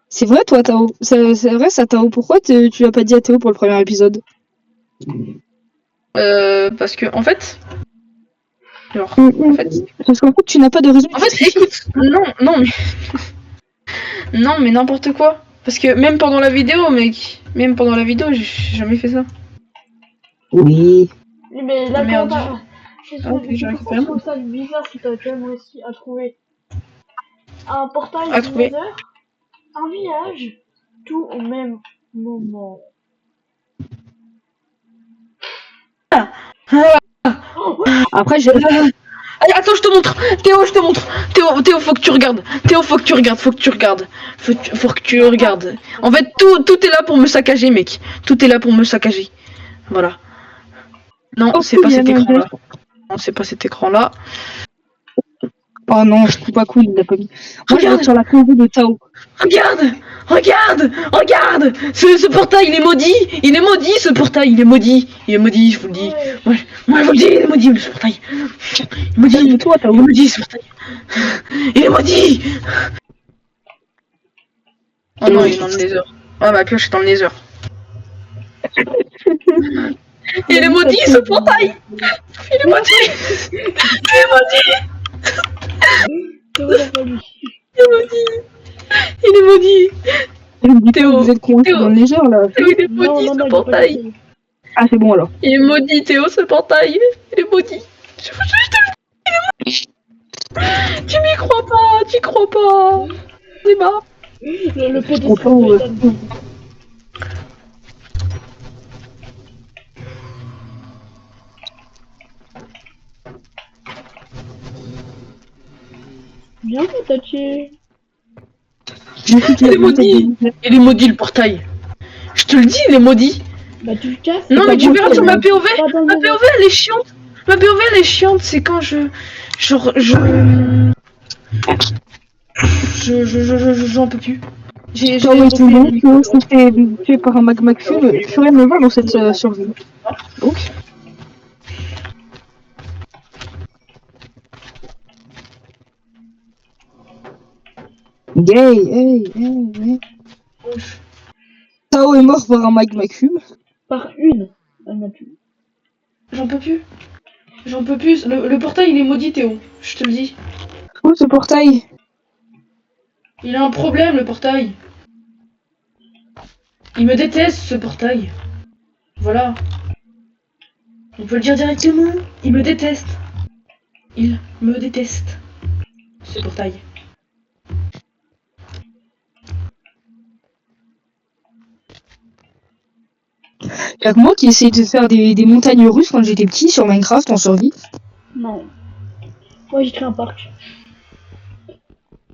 C'est vrai, toi, Tao. C'est vrai, ça, Tao. Pourquoi tu l'as pas dit à Théo pour le premier épisode? Parce que en fait. Genre, Parce qu'en fait, tu n'as pas de raison. En fait, écoute, non, mais. Non, mais n'importe quoi. Parce que même pendant la vidéo, mec. Même pendant la vidéo, j'ai jamais fait ça. Oui. Mais là, Merde. je trouve ça bizarre si t'as quand même réussi à trouver un portail du Nether, un village, tout au même moment. Après, j'ai... Allez, attends, je te montre. Théo, je te montre. Théo, faut que tu regardes. Faut que tu regardes. En fait, tout est là pour me saccager, mec. Tout est là pour me saccager. Voilà. Non, c'est pas cet écran-là. Non, c'est pas cet écran-là. Oh non, je trouve pas cool, il l'a pas mis. Moi, je vais sur la convo de Tao. Regarde. Ce portail, il est maudit. Ce portail, il est maudit, je vous le dis. Moi, je vous le dis, il est maudit, ce portail. Il est maudit, Toi, Tao. il est maudit, ce portail. Il est maudit. Oh non, il est dans le Nether. Ah, ma pioche est dans le Nether. Il est maudit, ce portail. Il est maudit. Théo, Vous êtes coincé dans le légère, là. Théo, il est maudit, ce portail. Ah, c'est bon, alors. Il est maudit, Théo, ce portail. Il est maudit. Je te le dis. Tu m'y crois pas. C'est marrant. Le petit Bien fait, Tachi. Il est maudit, le portail. Je te le dis, il est maudit. Bah tu le casses. Non, mais tu verras sur ma POV. Ma POV, elle est chiante. C'est quand j'en peux plus. C'était fait par un magma cube. Je ferais me voir dans cette survie. Donc. Gay, hey. Tao est mort par un Mike McCube. Par une. Elle m'a tué. J'en peux plus. J'en peux plus. Le portail, il est maudit, Théo. Je te le dis. Oh, ce portail. Il a un problème, le portail. Il me déteste, ce portail. Voilà. On peut le dire directement. Il me déteste. Il me déteste. Ce portail. Y'a que moi qui essayais de faire des montagnes russes quand j'étais petit sur Minecraft en survie. Non. Moi, j'ai créé un parc.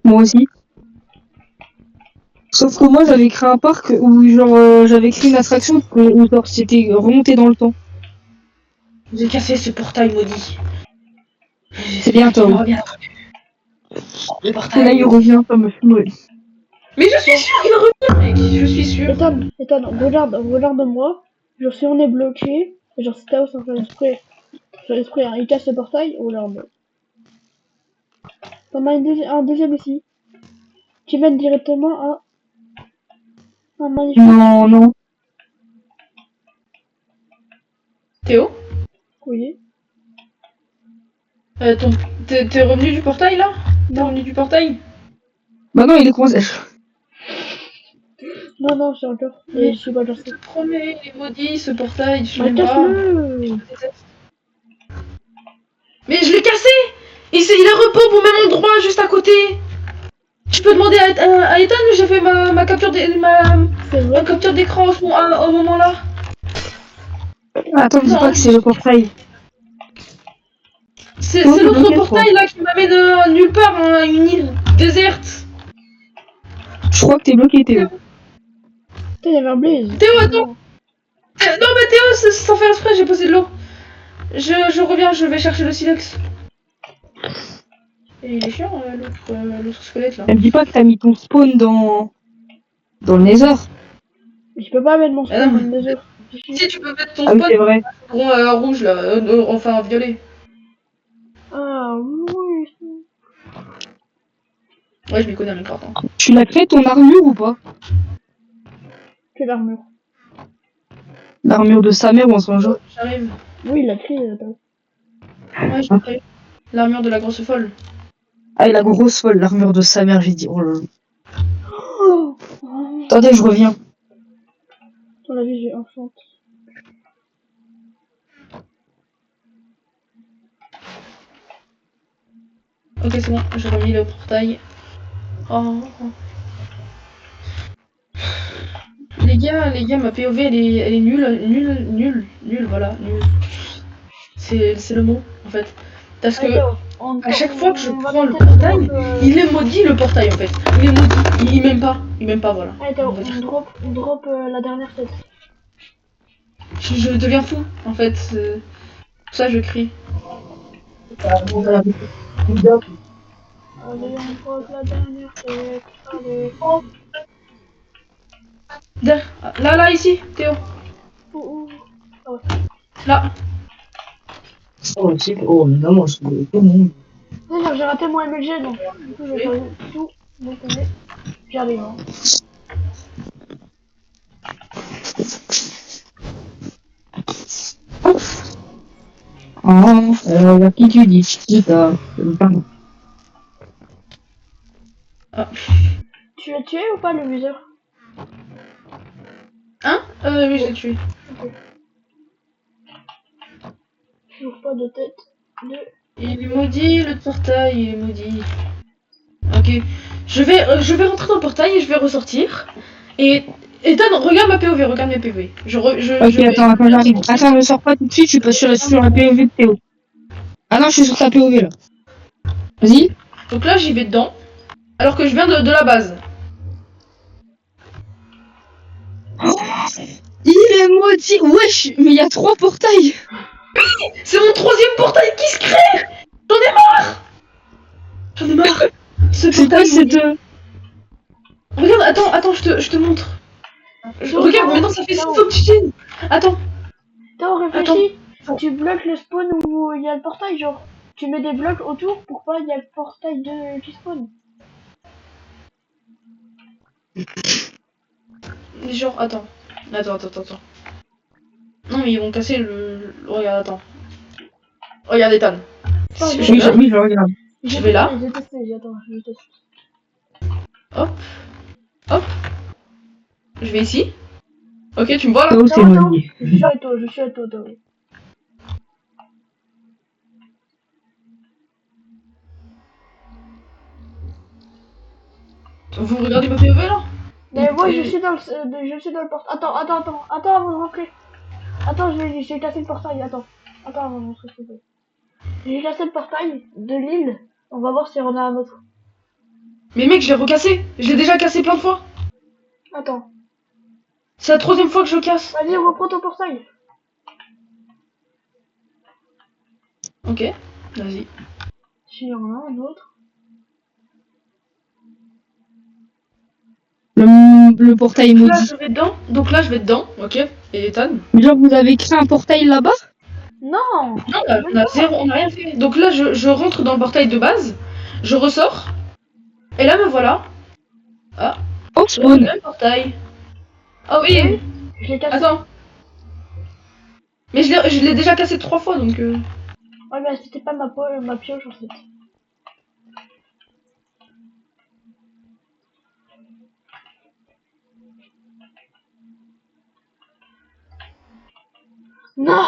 Moi aussi. Sauf que moi j'avais créé un parc où genre j'avais créé une attraction où genre c'était remonté dans le temps. J'ai cassé ce portail maudit. C'est bien J'espère qu'il Tao. revient. Le Là portail. il revient, ça me fumerait. Mais je suis sûr qu'il revient, mec. Je suis sûr. Ethan, regarde-moi. Genre, si on est bloqué, genre, si Tao sans faire exprès, hein, il casse le portail, regarde. T'en as un deuxième ici. Qui mène directement à un magnifique. Non. Théo, Oui. t'es revenu du portail là? T'es Non, revenu du portail? Bah non, il est coincé. non, c'est encore. Et je suis pas cassé. Je te promets, il est maudit ce portail, je Bah, l'aime pas. casse-le! Mais je l'ai cassé! Il a repos au même endroit, juste à côté! Tu peux demander à Ethan, j'ai fait ma capture C'est ma vrai. capture d'écran au moment là. Attends, dis pas que c'est le portail. C'est Oh, t'es l'autre bloqué, portail là qui m'amène nulle part, hein, une île déserte. Je crois que t'es bloqué Théo. Putain, il y avait un blaze. Théo, attends! Non mais Théo, c'est sans faire exprès, j'ai posé de l'eau. Je reviens, je vais chercher le silex. Et il est chiant, l'autre squelette là. Elle me dit pas que t'as mis ton spawn dans le Nether. Je peux pas mettre mon Ah spawn non. dans le désert. Si tu peux mettre ton Ah oui, spot c'est vrai. rouge là, enfin violet. Ah oui. Ouais, je m'y connais en Minecraft. Hein. Tu l'as créé ton armure ou pas? Que l'armure. L'armure de sa mère ou en son genre. J'arrive. Oui, il a créé. Attends. Ouais, je l'ai créé. L'armure de la grosse folle. Ah, et la grosse folle, l'armure de sa mère, j'ai dit. Oh là là. Oh. Attendez, je reviens. Dans la vie, j'ai enfant. Ok, c'est bon, j'ai remis le portail. Oh. Les gars, ma POV elle est nulle, voilà, nulle. C'est le mot en fait. Parce que à chaque fois que je prends le portail, il est maudit le portail en fait. Il est maudit, il m'aime pas, voilà. Allez, Théo, on drop la dernière tête. Je deviens fou en fait. Pour ça je crie. Allez, on drop la dernière tête. Allez. Derrière, là, ici, Théo. Ouh. Là. Oh, c'est. Oh, mais non, moi, c'est tout le monde. D'ailleurs, j'ai raté mon MLG, donc du coup, je vais faire tout. Donc, j'arrive. Hein. À qui tu dis? Qui t'a. Ah. Tu l'as tué ou pas, le viseur? Hein oui, je l'ai tué. Ok. Toujours pas de tête. Il est maudit, le portail, il est maudit. Ok. Je vais rentrer dans le portail et je vais ressortir. Et Ethan, regarde ma POV, regarde mes POV. Ok, attends, j'arrive. Attends, ne sors pas tout de suite, je suis pas sur la POV de Théo. Ah non, je suis sur ta POV là. Vas-y. Donc là, j'y vais dedans. Alors que je viens de la base. Il est maudit. Wesh, mais il y a 3 portails. C'est mon 3e portail qui se crée. J'en ai marre. Ce C'est quoi portail cette. maudit. Regarde, attends, je te montre. Regarde, maintenant ça fait 6 oxygènes. Attends. Attends, réfléchis. Tu bloques le spawn où il y a le portail, genre. Tu mets des blocs autour pour pas il y a le portail qui spawn. Genre, attends. Attends. Non, mais ils vont casser Regarde, attends. Regarde, Ethan. Attends, Si je- je Oui, meurs, oui, je regarde. je vais là. J'ai testé, attends, je teste. Hop. Je vais ici. Ok, tu me vois là? Tao s'est Tao, noyé. je suis à toi, Tao. Vous regardez ma POV là? Mais moi, je Et- suis dans le portail. Attends avant de rentrer. Attends, j'ai cassé le portail, Attends avant de rentrer, s'il te plaît. J'ai cassé le portail de l'île. On va voir si on a un autre. Mais mec, je l'ai recassé. Je l'ai déjà cassé plein de fois. Attends. C'est la 3e fois que je le casse. Vas-y, reprends ton portail. Ok, vas-y. Si on a un autre. Le portail Là, maudit. je vais dedans. Donc là, je vais dedans. Ok. Et Ethan? Mais genre, vous avez créé un portail là-bas? Non. Non, là, on a zéro, on a rien fait. Donc là, je rentre dans le portail de base. Je ressors. Et là, me voilà. Ah, Oh, le spawn. même portail. Ah oui. Oui, je l'ai cassé. Attends. Mais je l'ai déjà cassé 3 fois, donc... Ouais, mais c'était pas ma pioche en fait. Non.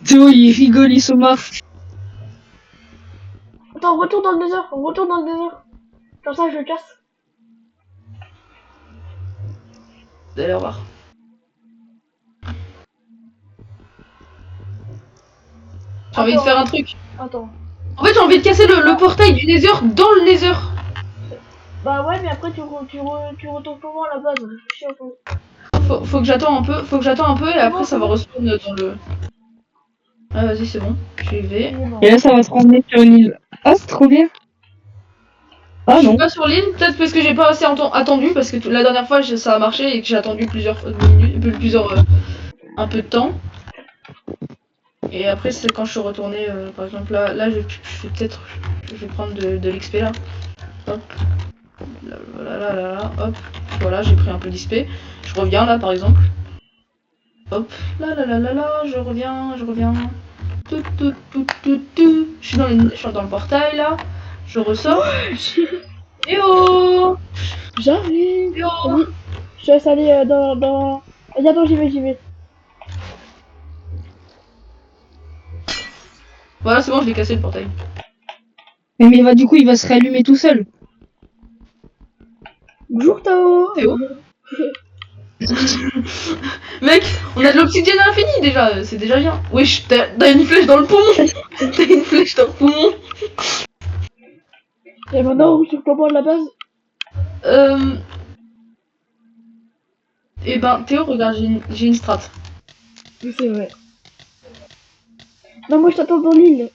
Théo, il rigole, il se marre. Attends, retourne dans le désert. Comme ça, je le casse. Vous allez voir. J'ai envie de Attends. faire un truc. Attends. En fait, j'ai envie de casser le portail du Nether dans le Nether. Bah ouais, mais après tu retournes comment à la base? Je suis un peu. Faut que j'attends un peu. Et après, bon, ça va respawn dans le... Ah, vas-y, c'est bon. J'y vais. Il est mort. Et là, ça va se ramener sur une île. Ah, c'est trop bien. Ah Je suis non. pas sur l'île, peut-être parce que j'ai pas assez attendu, parce que la dernière fois ça a marché et que j'ai attendu plusieurs minutes, un peu de temps. Et après c'est quand je suis retournée, par exemple là je vais peut-être, je vais prendre de l'XP là. Hop, là, hop, voilà j'ai pris un peu d'XP. Je reviens là par exemple. Hop, là, je reviens. Je suis dans le portail là. Je ressors. Et oh, J'arrive. et oh. Vas-y. Je te laisse aller dans. Vas-y, attends, j'y vais. Voilà c'est bon, je l'ai cassé le portail. Mais bah, du coup, il va se réallumer tout seul. Bonjour Tao. Théo. Mec, on a de l'obsidienne à l'infini déjà, c'est déjà bien. Wesh, t'as une flèche dans le poumon. T'as une flèche dans le poumon. Et maintenant, sur le plan de la base. Et ben Théo, regarde, j'ai une strat. C'est vrai. Non, moi je t'attends dans l'île.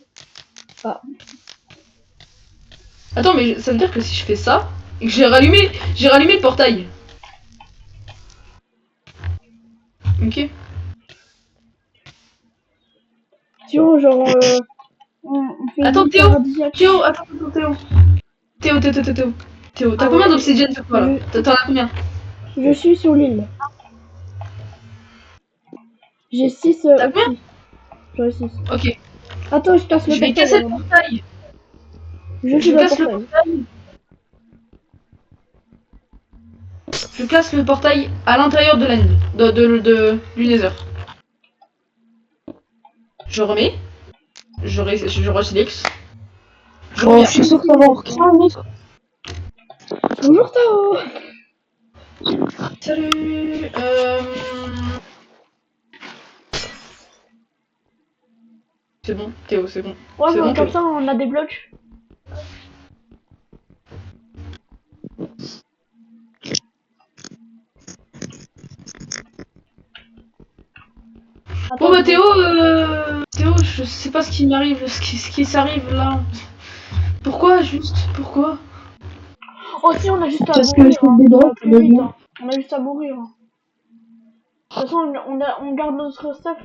Ah. Attends, mais ça veut dire que si je fais ça et que j'ai rallumé le portail. Ok. Sinon, genre. On fait Attends une île Théo, paradisiaque. Théo, t'as Ah combien ouais. d'obsidienne sur toi là? T'en as combien? Je suis sur l'île. J'ai 6 T'as combien? aussi. J'en ai 6. Ok. Attends, je casse le Je vais portail casser le alors. portail. Je suis Je dans le casse le portail. portail. Je casse le portail à l'intérieur de l'end, du Nether. Je remets. Je reselect. Je Oh, reviens. je suis sûr que ça va en recréer un autre. Bonjour Tao. Salut. C'est bon, Théo, c'est bon. Ouais, C'est mais bon, comme Théo. ça, on a des blocs. Bon Attends, bah Théo, je sais pas ce qui m'arrive, ce qui s'arrive là. Pourquoi juste? Pourquoi? Oh si, on a juste à Parce que mourir, je hein. fais des Ça droits, va c'est plus vite, bon. hein. On a juste à mourir. Hein. De toute façon, on garde notre stuff.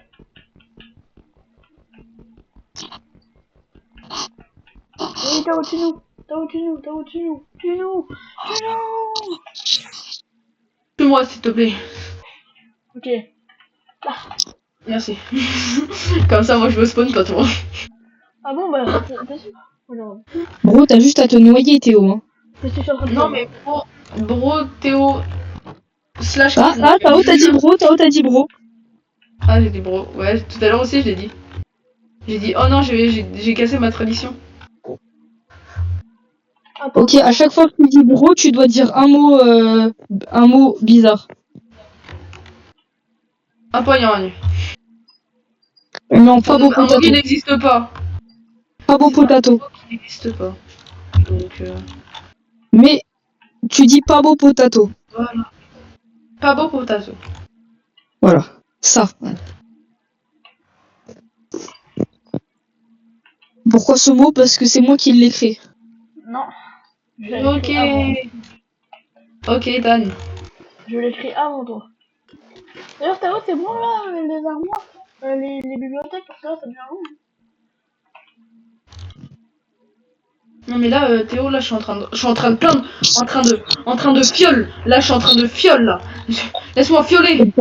Oui, Tao, tue-nous. Tao, tue-nous, Tao, tue-nous, tue-nous, tue-nous. Tue-moi, s'il te plaît. Ok. Merci. Comme ça, moi, je me spawn pas toi. Ah bon, bah, t'es sûr? Alors, Bro, t'as juste à te noyer, Théo. Hein. qu'est-ce que tu es en train de Non, faire? mais bro, Théo, slash Ah, kid. ah, Tao t'as dit bro, Tao t'as dit bro. Ah, j'ai dit bro. Ouais, tout à l'heure aussi, je l'ai dit. J'ai dit, oh non, j'ai cassé ma tradition. Attends, Ok, à chaque fois que tu dis bro, tu dois dire un mot bizarre. Un poignard. Non, pas beau Un mot qui potato. n'existe pas. Pas beau potato. Qui n'existe pas. Donc, Mais tu dis pas beau potato. voilà. Pas beau potato. Voilà. Ça. Pourquoi ce mot? Parce que c'est moi qui l'ai créé. non. Je l'ai Ok. écrit avant. Ok, Dan. Je l'ai écrit avant toi. D'ailleurs, Tao, c'est bon là, les armoires, les bibliothèques, parce que là, ça devient long. Non mais là, Théo, là, je suis en train de plaindre, en train de fiole. Là, je suis en train de fiole, là. Laisse-moi fioler.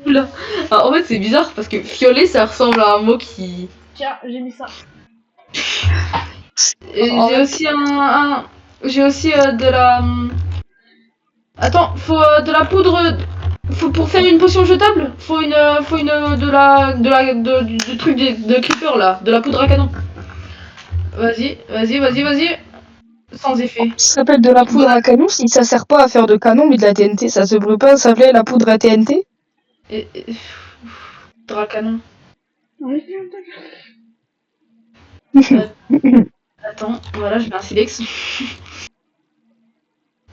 Oula. Ah, en fait, c'est bizarre parce que fioler, ça ressemble à un mot qui. Tiens, j'ai mis ça. Et j'ai aussi j'ai aussi de la. Attends, faut de la poudre. Faut pour faire une potion jetable, faut une du truc de creeper là, de la poudre à canon. Vas-y. Sans effet. Ça s'appelle de la poudre à canon si ça sert pas à faire de canon mais de la TNT. Ça se brûle pas, ça s'appelait la poudre à TNT. Et poudre à canon. Oui, Attends, voilà, je mets un silex.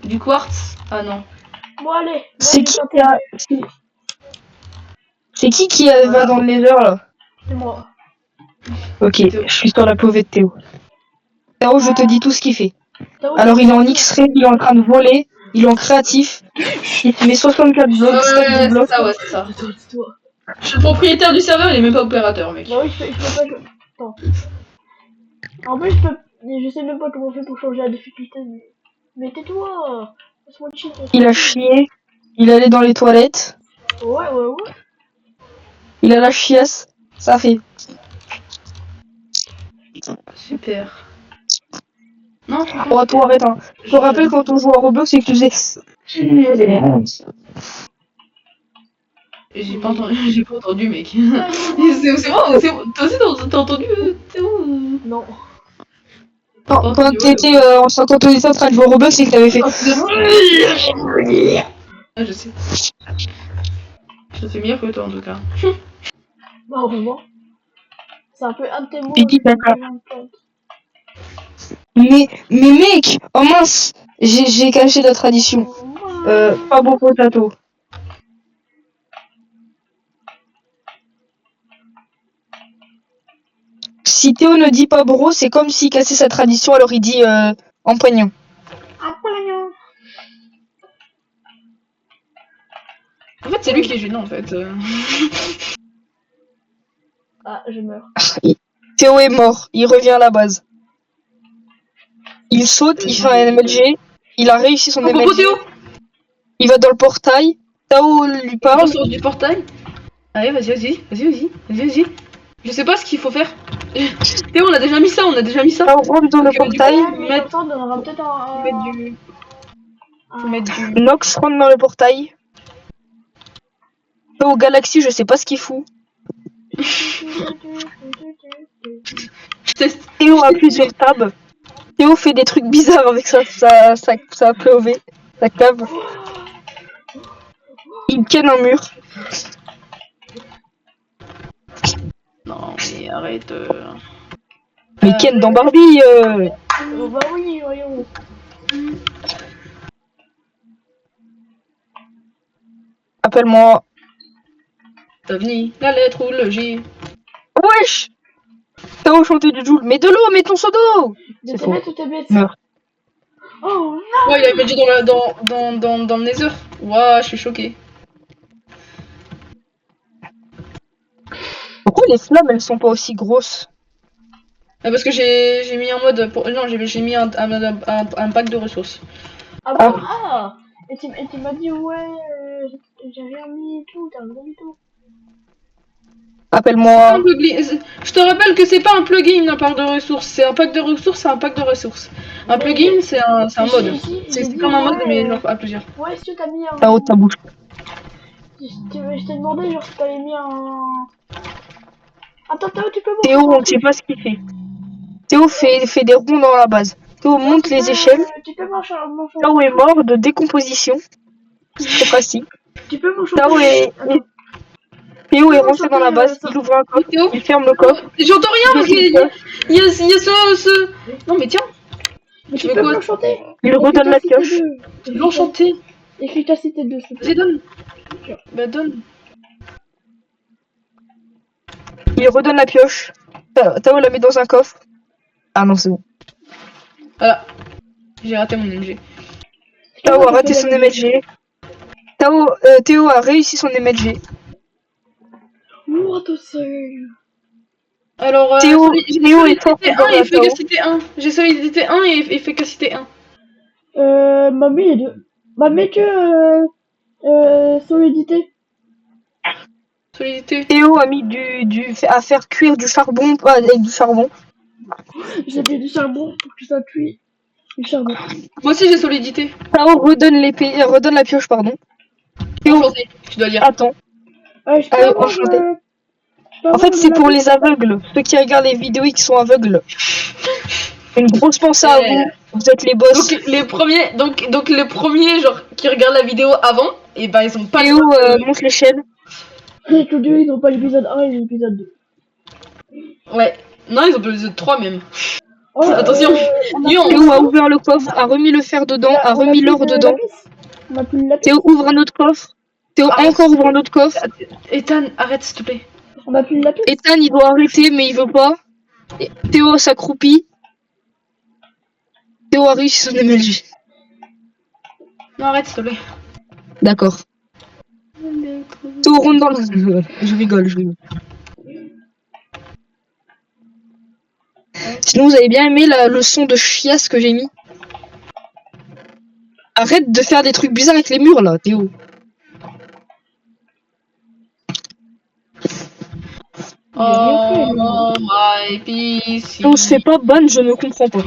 Du quartz. Ah non. bon, allez, moi, C'est j'ai qui tenté. qui a... C'est qui va dans le nether là? C'est moi. Ok, Théo. je suis sur la pauvre de Théo. Théo, je te dis tout ce qu'il fait. Tao, Alors il est en X-ray, il est en train de voler, il est en créatif, il met 64 blocs, stack de Ouais, blocs. c'est ça. c'est toi. Je suis le propriétaire du serveur, il est même pas opérateur, mec. Bah oui, je peux pas jouer. Attends. En plus, je sais même pas comment on fait pour changer la difficulté, mais tais-toi. Laisse-moi chill. Il a chié, il allait dans les toilettes, Ouais. il a la chiasse, ça fait. Super. Non, Oh, toi arrête, hein. Je te rappelle quand on joue à Roblox, c'est que tu faisais. J'ai pas entendu, mec. C'est bon, toi aussi t'as entendu, Théo? Non. Quand t'étais quand on était en train de jouer à Roblox, c'est que t'avais fait. Ah, je sais. Je fais meilleur que toi en tout cas. Bah, au revoir. C'est un peu un de tes mots. J'ai dit caca. Mais mec, oh mince, j'ai caché la tradition. Pas beau potato. Si Théo ne dit pas bro, c'est comme s'il cassait sa tradition, alors il dit empoignant. En fait, c'est lui qui est gênant en fait. Ah, je meurs. Théo est mort, il revient à la base. Il saute, il fait un MLG, il a réussi son Coucou MLG, Théo. il va dans le portail, Théo lui On parle, sort du portail. Allez, vas-y. Je sais pas ce qu'il faut faire. Théo, on a déjà mis ça. Théo rentre dans le portail, Mais comme ça, on aura peut-être Faut mettre du. Nox rentre dans le portail. Théo Galaxy, je sais pas ce qu'il fout. Je teste. Théo appuie sur tab. Théo fait des trucs bizarres avec sa POV, sa cave. Il ken un mur. Non, mais arrête. Mais ken dans Barbie. bah oui, voyons. Appelle-moi. T'as la lettre ou le J. Wesh. Théo chanter du Joule. Mais de l'eau, mets ton seau d'eau. De C'est tes faux. bêtes ou tes bêtes? Meurs. Oh Ouais, il a mis dans le Nether. Ouah, je suis choquée. Pourquoi les flammes elles sont pas aussi grosses? Parce que j'ai mis en mode... Non, j'ai mis un pack de ressources. Ah bon? Ah! Et tu m'as dit, ouais, j'ai rien mis et tout, t'as rien du tout. Appelle-moi. Je te rappelle que c'est pas un plugin, un pack de ressources. C'est un pack de ressources, c'est un pack de ressources. Un Mais- plugin, c'est un mode. C'est J'ai dit, comme un mode, mais ouais, genre à plusieurs. ouais, si t'as mis un... Tao, ta bouche. Je t'ai demandé, genre, si t'avais mis un... Attends, tu peux Théo, m'en on ne sait pas ce qu'il fait. Théo fait des ronds dans la base. Théo Théo, monte les échelles. tu peux m'enchanter. Tao est mort de décomposition. C'est pratique. Tu peux m'enchanter. Tao est... Attends. Théo est Comment rentré dans la chanter, base. ça Il ouvre un coffre. Théo, Il ferme le coffre. j'entends rien parce qu'il y a ce... Non mais tiens, Mais tu tu veux peux quoi? m'enchanter. Il redonne la pioche. L'enchanter. Écris ta cité 2. Vas-y, donne. Bah donne. Il redonne la pioche. Tao la met dans un coffre. Ah non, c'est bon. Voilà. J'ai raté mon MG. Tao a raté son MLG. Théo a réussi son MLG. What the fuck? Alors, Théo est fort solidité dans 1 la et fait Tao. capacité 1. J'ai solidité 1 et fait capacité 1. Mamie est de... Bah, mets que... solidité. Solidité. Théo a mis à faire cuire du charbon, avec du charbon. J'ai mis du charbon pour que ça cuit. Du charbon. Moi aussi j'ai solidité. Tao redonne l'épée, redonne la pioche, pardon. Théo, Enchanté, tu dois dire. attends. Je peux Allez, avoir, enchanté. je peux En avoir fait, de c'est la pour piste. les aveugles. Ceux qui regardent les vidéos et qui sont aveugles. Une grosse pensée à vous. Vous êtes les boss. Donc les premiers genre qui regardent la vidéo avant, et ben ils ont pas le Théo droit de... monte l'échelle. Les tous deux, ils ont pas l'épisode 1 et l'épisode 2. Ouais. Non, ils ont plus de 3 même. Oh, Attention, on a nuance. Théo a ouvert le coffre, a remis le fer dedans, a on a remis plus l'or de dedans. lapis. On a plus de lapis. Théo ouvre un autre coffre. Théo Arrête. encore ouvre un autre coffre. Ethan, arrête s'il te plaît. On a plus de lapis. Ethan, il doit arrêter, mais il veut pas. Et Théo s'accroupit. Théo a réussi son MLG. Non, arrête s'il te plaît. D'accord. Théo rentre dans le... Je rigole. Sinon, vous avez bien aimé le son de chiasse que j'ai mis? Arrête de faire des trucs bizarres avec les murs, là, Théo. Oh my PC. On se fait pas ban, je ne comprends pas.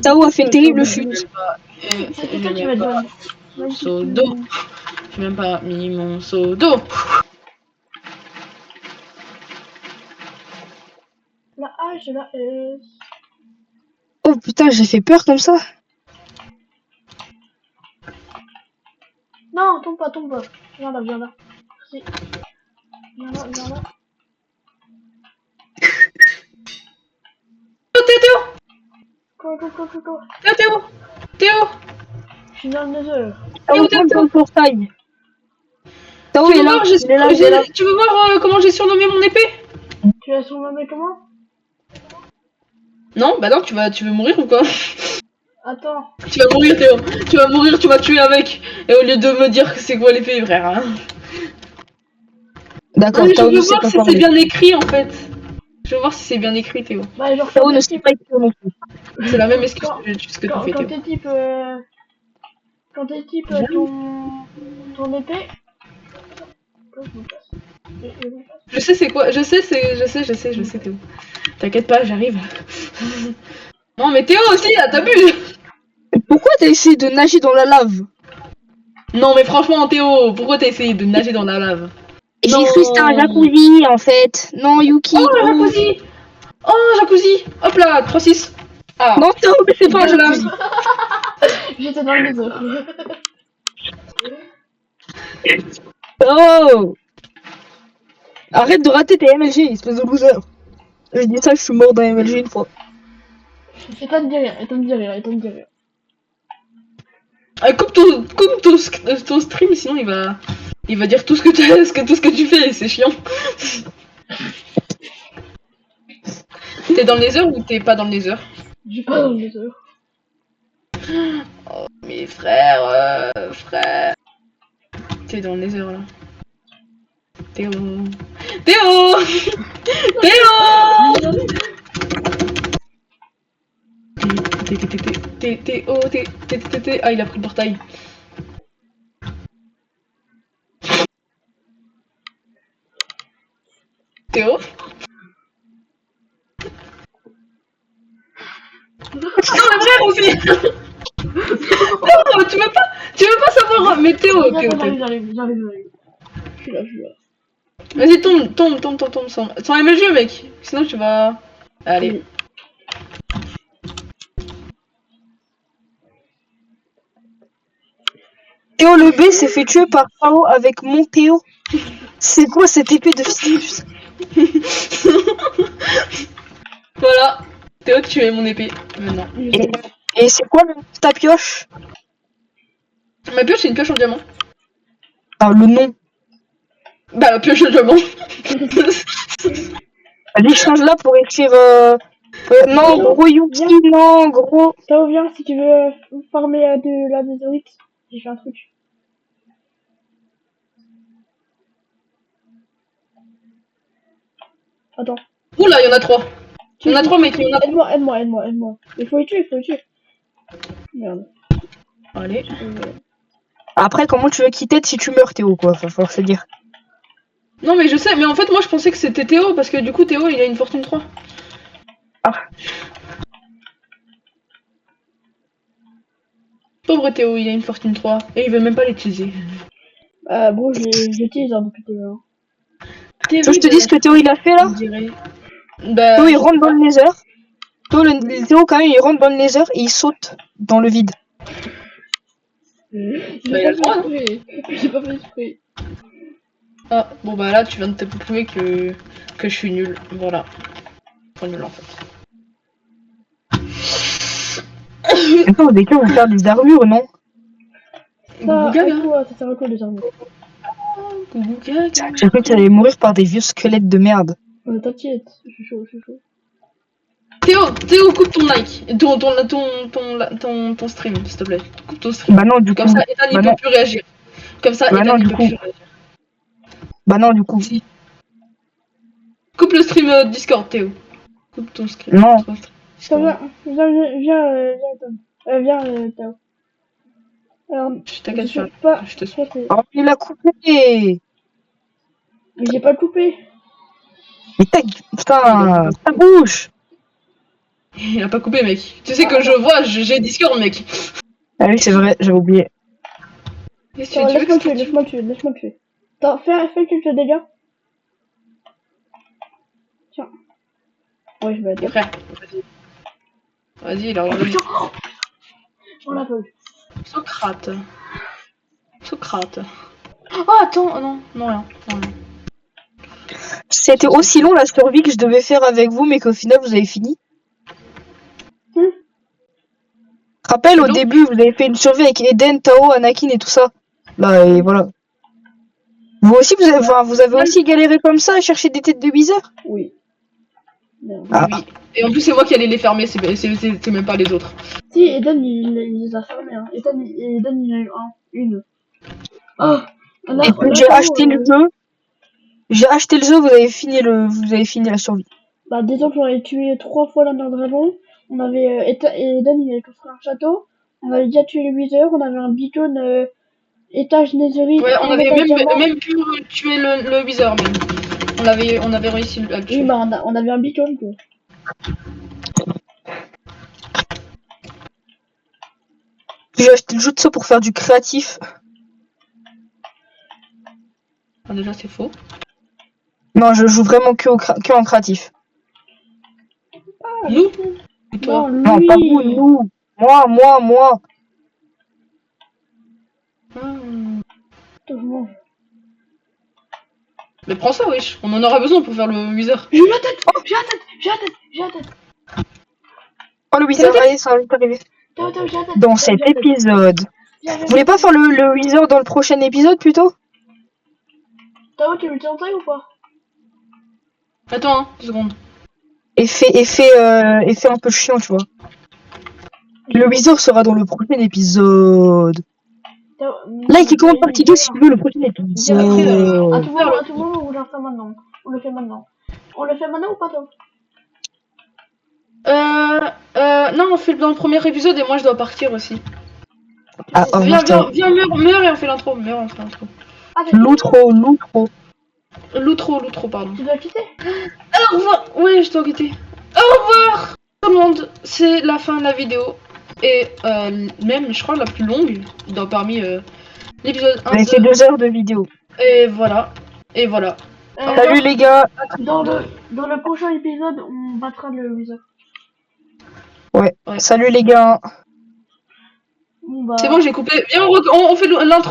Tao a fait une terrible chute. C'est toi qui vas te donner. Seau d'eau. J'ai même pas mis mon seau d'eau. La H, la S. Oh putain, j'ai fait peur comme ça. Non, tombe pas. Viens là. Merci. Viens là. Théo, Quoi. Théo. Je suis dans le nether. Tao rentre dans le portail. Tao Tu est veux là. voir, Il est là. tu veux voir comment j'ai surnommé mon épée? Tu l'as surnommé comment? Non, bah non, tu veux mourir ou quoi? Attends. Tu vas mourir Théo. Tu vas mourir, tu vas tuer avec. Et au lieu de me dire que c'est quoi l'épée, frère. Hein. D'accord, Non, mais je Tao ne veux sait voir pas si c'est parler. bien écrit en fait. Je veux voir si c'est bien écrit Théo. Bah, genre, Tao ne sait pas écrire non plus. C'est la même excuse Quand- que ce que tu quand fais Théo. t'es type, quand t'es type ton épée. Attends, je me passe. Je sais c'est quoi, je sais Théo. T'inquiète pas, j'arrive. Non mais Théo aussi là, t'abuses. Pourquoi t'as essayé de nager dans la lave? Non mais franchement Théo, pourquoi t'as essayé de nager dans la lave? J'ai Non. cru que c'était un jacuzzi en fait. Non, Yuki. Oh un jacuzzi. Oh un jacuzzi. Hop là, 3-6. Ah. Non, Tao, mais c'est pas un Voilà. jacuzzi. J'étais dans le nether. Oh! Arrête de rater tes MLG, espèce de loser. Je dis ça, je suis mort d'un MLG une fois. Et toi, te dis rien. Ah, coupe ton stream sinon il va dire tout ce que tu fais, c'est chiant. T'es dans le nether ou t'es pas dans le nether? J'ai pas dans le nether. Oh mes frères, frère. T'es dans le nether là. Théo. Théo Théo Théo. Ah, il a pris le portail. Théo. Non, mais frère aussi. Théo, tu veux pas savoir, mais Théo. J'arrive. Je suis là. Vas-y, tombe sans aimer le jeu, mec. Sinon, tu vas. Allez. Oui. Théo le B s'est fait tuer par Tao avec mon Théo. C'est quoi cette épée de fils? Voilà. Théo, tu es mon épée. Maintenant. Et c'est quoi ta pioche? Ma pioche, c'est une pioche en diamant. Ah, le nom. Bah, la pioche en diamant. Allez, change-la pour écrire. Non, gros Yuki, non, gros. Tao, viens si tu veux farmer de la désorite. J'ai fait un truc. Attends. Oula, il y en a 3. Il y en a 3, mec. Il y en a 3. Aide-moi. Il faut les tuer. Merde. Allez. Après, comment tu veux qu'il t'aide si tu meurs, Théo, quoi? Faut se dire. Non, mais je sais, mais en fait, moi je pensais que c'était Théo parce que du coup, Théo il a une fortune 3. Ah. Pauvre Théo, il a une fortune 3 et il veut même pas l'utiliser. Bon, je l'utilise depuis tout à l'heure. Tu veux que je te dise ce que Théo il a fait là? Bah, Théo il rentre dans le nether. Théo quand même il rentre dans le nether et il saute dans le vide. J'ai pas fait exprès. Ah, bon bah là tu viens de te prouver que je suis nul. Voilà. Enfin, nul en fait. Attends, au début on va faire des armures, non? Ça Gaga. sert à quoi les armes? J'ai cru que tu allais mourir par des vieux squelettes de merde. T'inquiète, je suis chaud. Théo, coupe ton like. Ton stream, s'il te plaît. Coupe ton stream. Bah non, du coup. Comme ça, Ethan il peut plus réagir. Comme ça, Bah Ethan non, il du peut coup. plus réagir. Bah non, du coup. Si. Coupe le stream Discord, Théo. Coupe ton stream. Non. Viens, Tao. Alors, T'inquiète, je sais pas. je te suis. Oh, il a coupé. Mais j'ai pas coupé. Mais putain, ta bouche. Il a pas coupé, mec. Tu sais que je vois, j'ai Discord, mec. Ah oui, c'est vrai, j'avais oublié. Laisse-moi le tuer. Attends, fais quelques dégâts. Tiens. Ouais, je vais être. Frère, vas-y, il a revenu. On l'a pas eu. Socrate. Oh, attends, non, rien. C'était aussi long la survie que je devais faire avec vous, mais qu'au final vous avez fini. Rappelle, au début, vous avez fait une survie avec Eden, Tao, Anakin et tout ça. Bah, et voilà. Vous aussi, vous avez aussi galéré comme ça à chercher des têtes de bizarre? Oui. Ah. Oui. Et en plus, c'est moi qui allais les fermer, c'est même pas les autres. Si, Eden, il les a fermés. Hein. Eden, il a eu une. Oh, J'ai acheté le jeu. J'ai acheté le jeu, vous avez fini la survie. Bah, disons qu'on avait tué 3 fois l'Under Dragon. On avait, Eden, il avait construit un château. On avait déjà tué les Wither. On avait un beacon, étage Netherite. Ouais, on avait même pu tuer le Wither, même. On avait réussi à le tuer. Oui, bah, on avait un beacon, quoi. J'ai acheté le jeu de ça pour faire du créatif. Ah, déjà, c'est faux. Non, je joue vraiment que en créatif. Nous ou toi? Non, pas vous, nous. Moi. Mais prends ça, wesh. On en aura besoin pour faire le Wither. J'ai la tête. Oh, le Wither, allez, ça va vite arriver. Dans cet épisode. Vous voulez pas faire le Wither dans le prochain épisode, plutôt? Tao, tu veux le tenter ou pas? Attends, 2 secondes. Effet un peu chiant, tu vois. Le Wither sera dans le prochain épisode. Like et comment participer si tu veux le prochain épisode. À tout moment, ou j'en fais maintenant. On le fait maintenant. On le fait maintenant ou pas, toi? Non, on fait dans le premier épisode et moi je dois partir aussi. Ah, oh, Viens, putain. viens, meurs et on fait l'intro. Meurs, on fait l'intro. Ah, t'as L'outro. L'outro, pardon. Tu dois quitter? Au revoir. Ouais, je dois quitter. Au revoir tout le monde. C'est la fin de la vidéo. Et même, je crois, la plus longue parmi l'épisode 1, On a fait 2 heures de vidéo. Et voilà. Et voilà. Salut les gars. Dans le prochain épisode, on battra le Wither. Ouais. Ouais. Salut les gars. Bon, bah... C'est bon, j'ai coupé. Viens, on fait l'intro.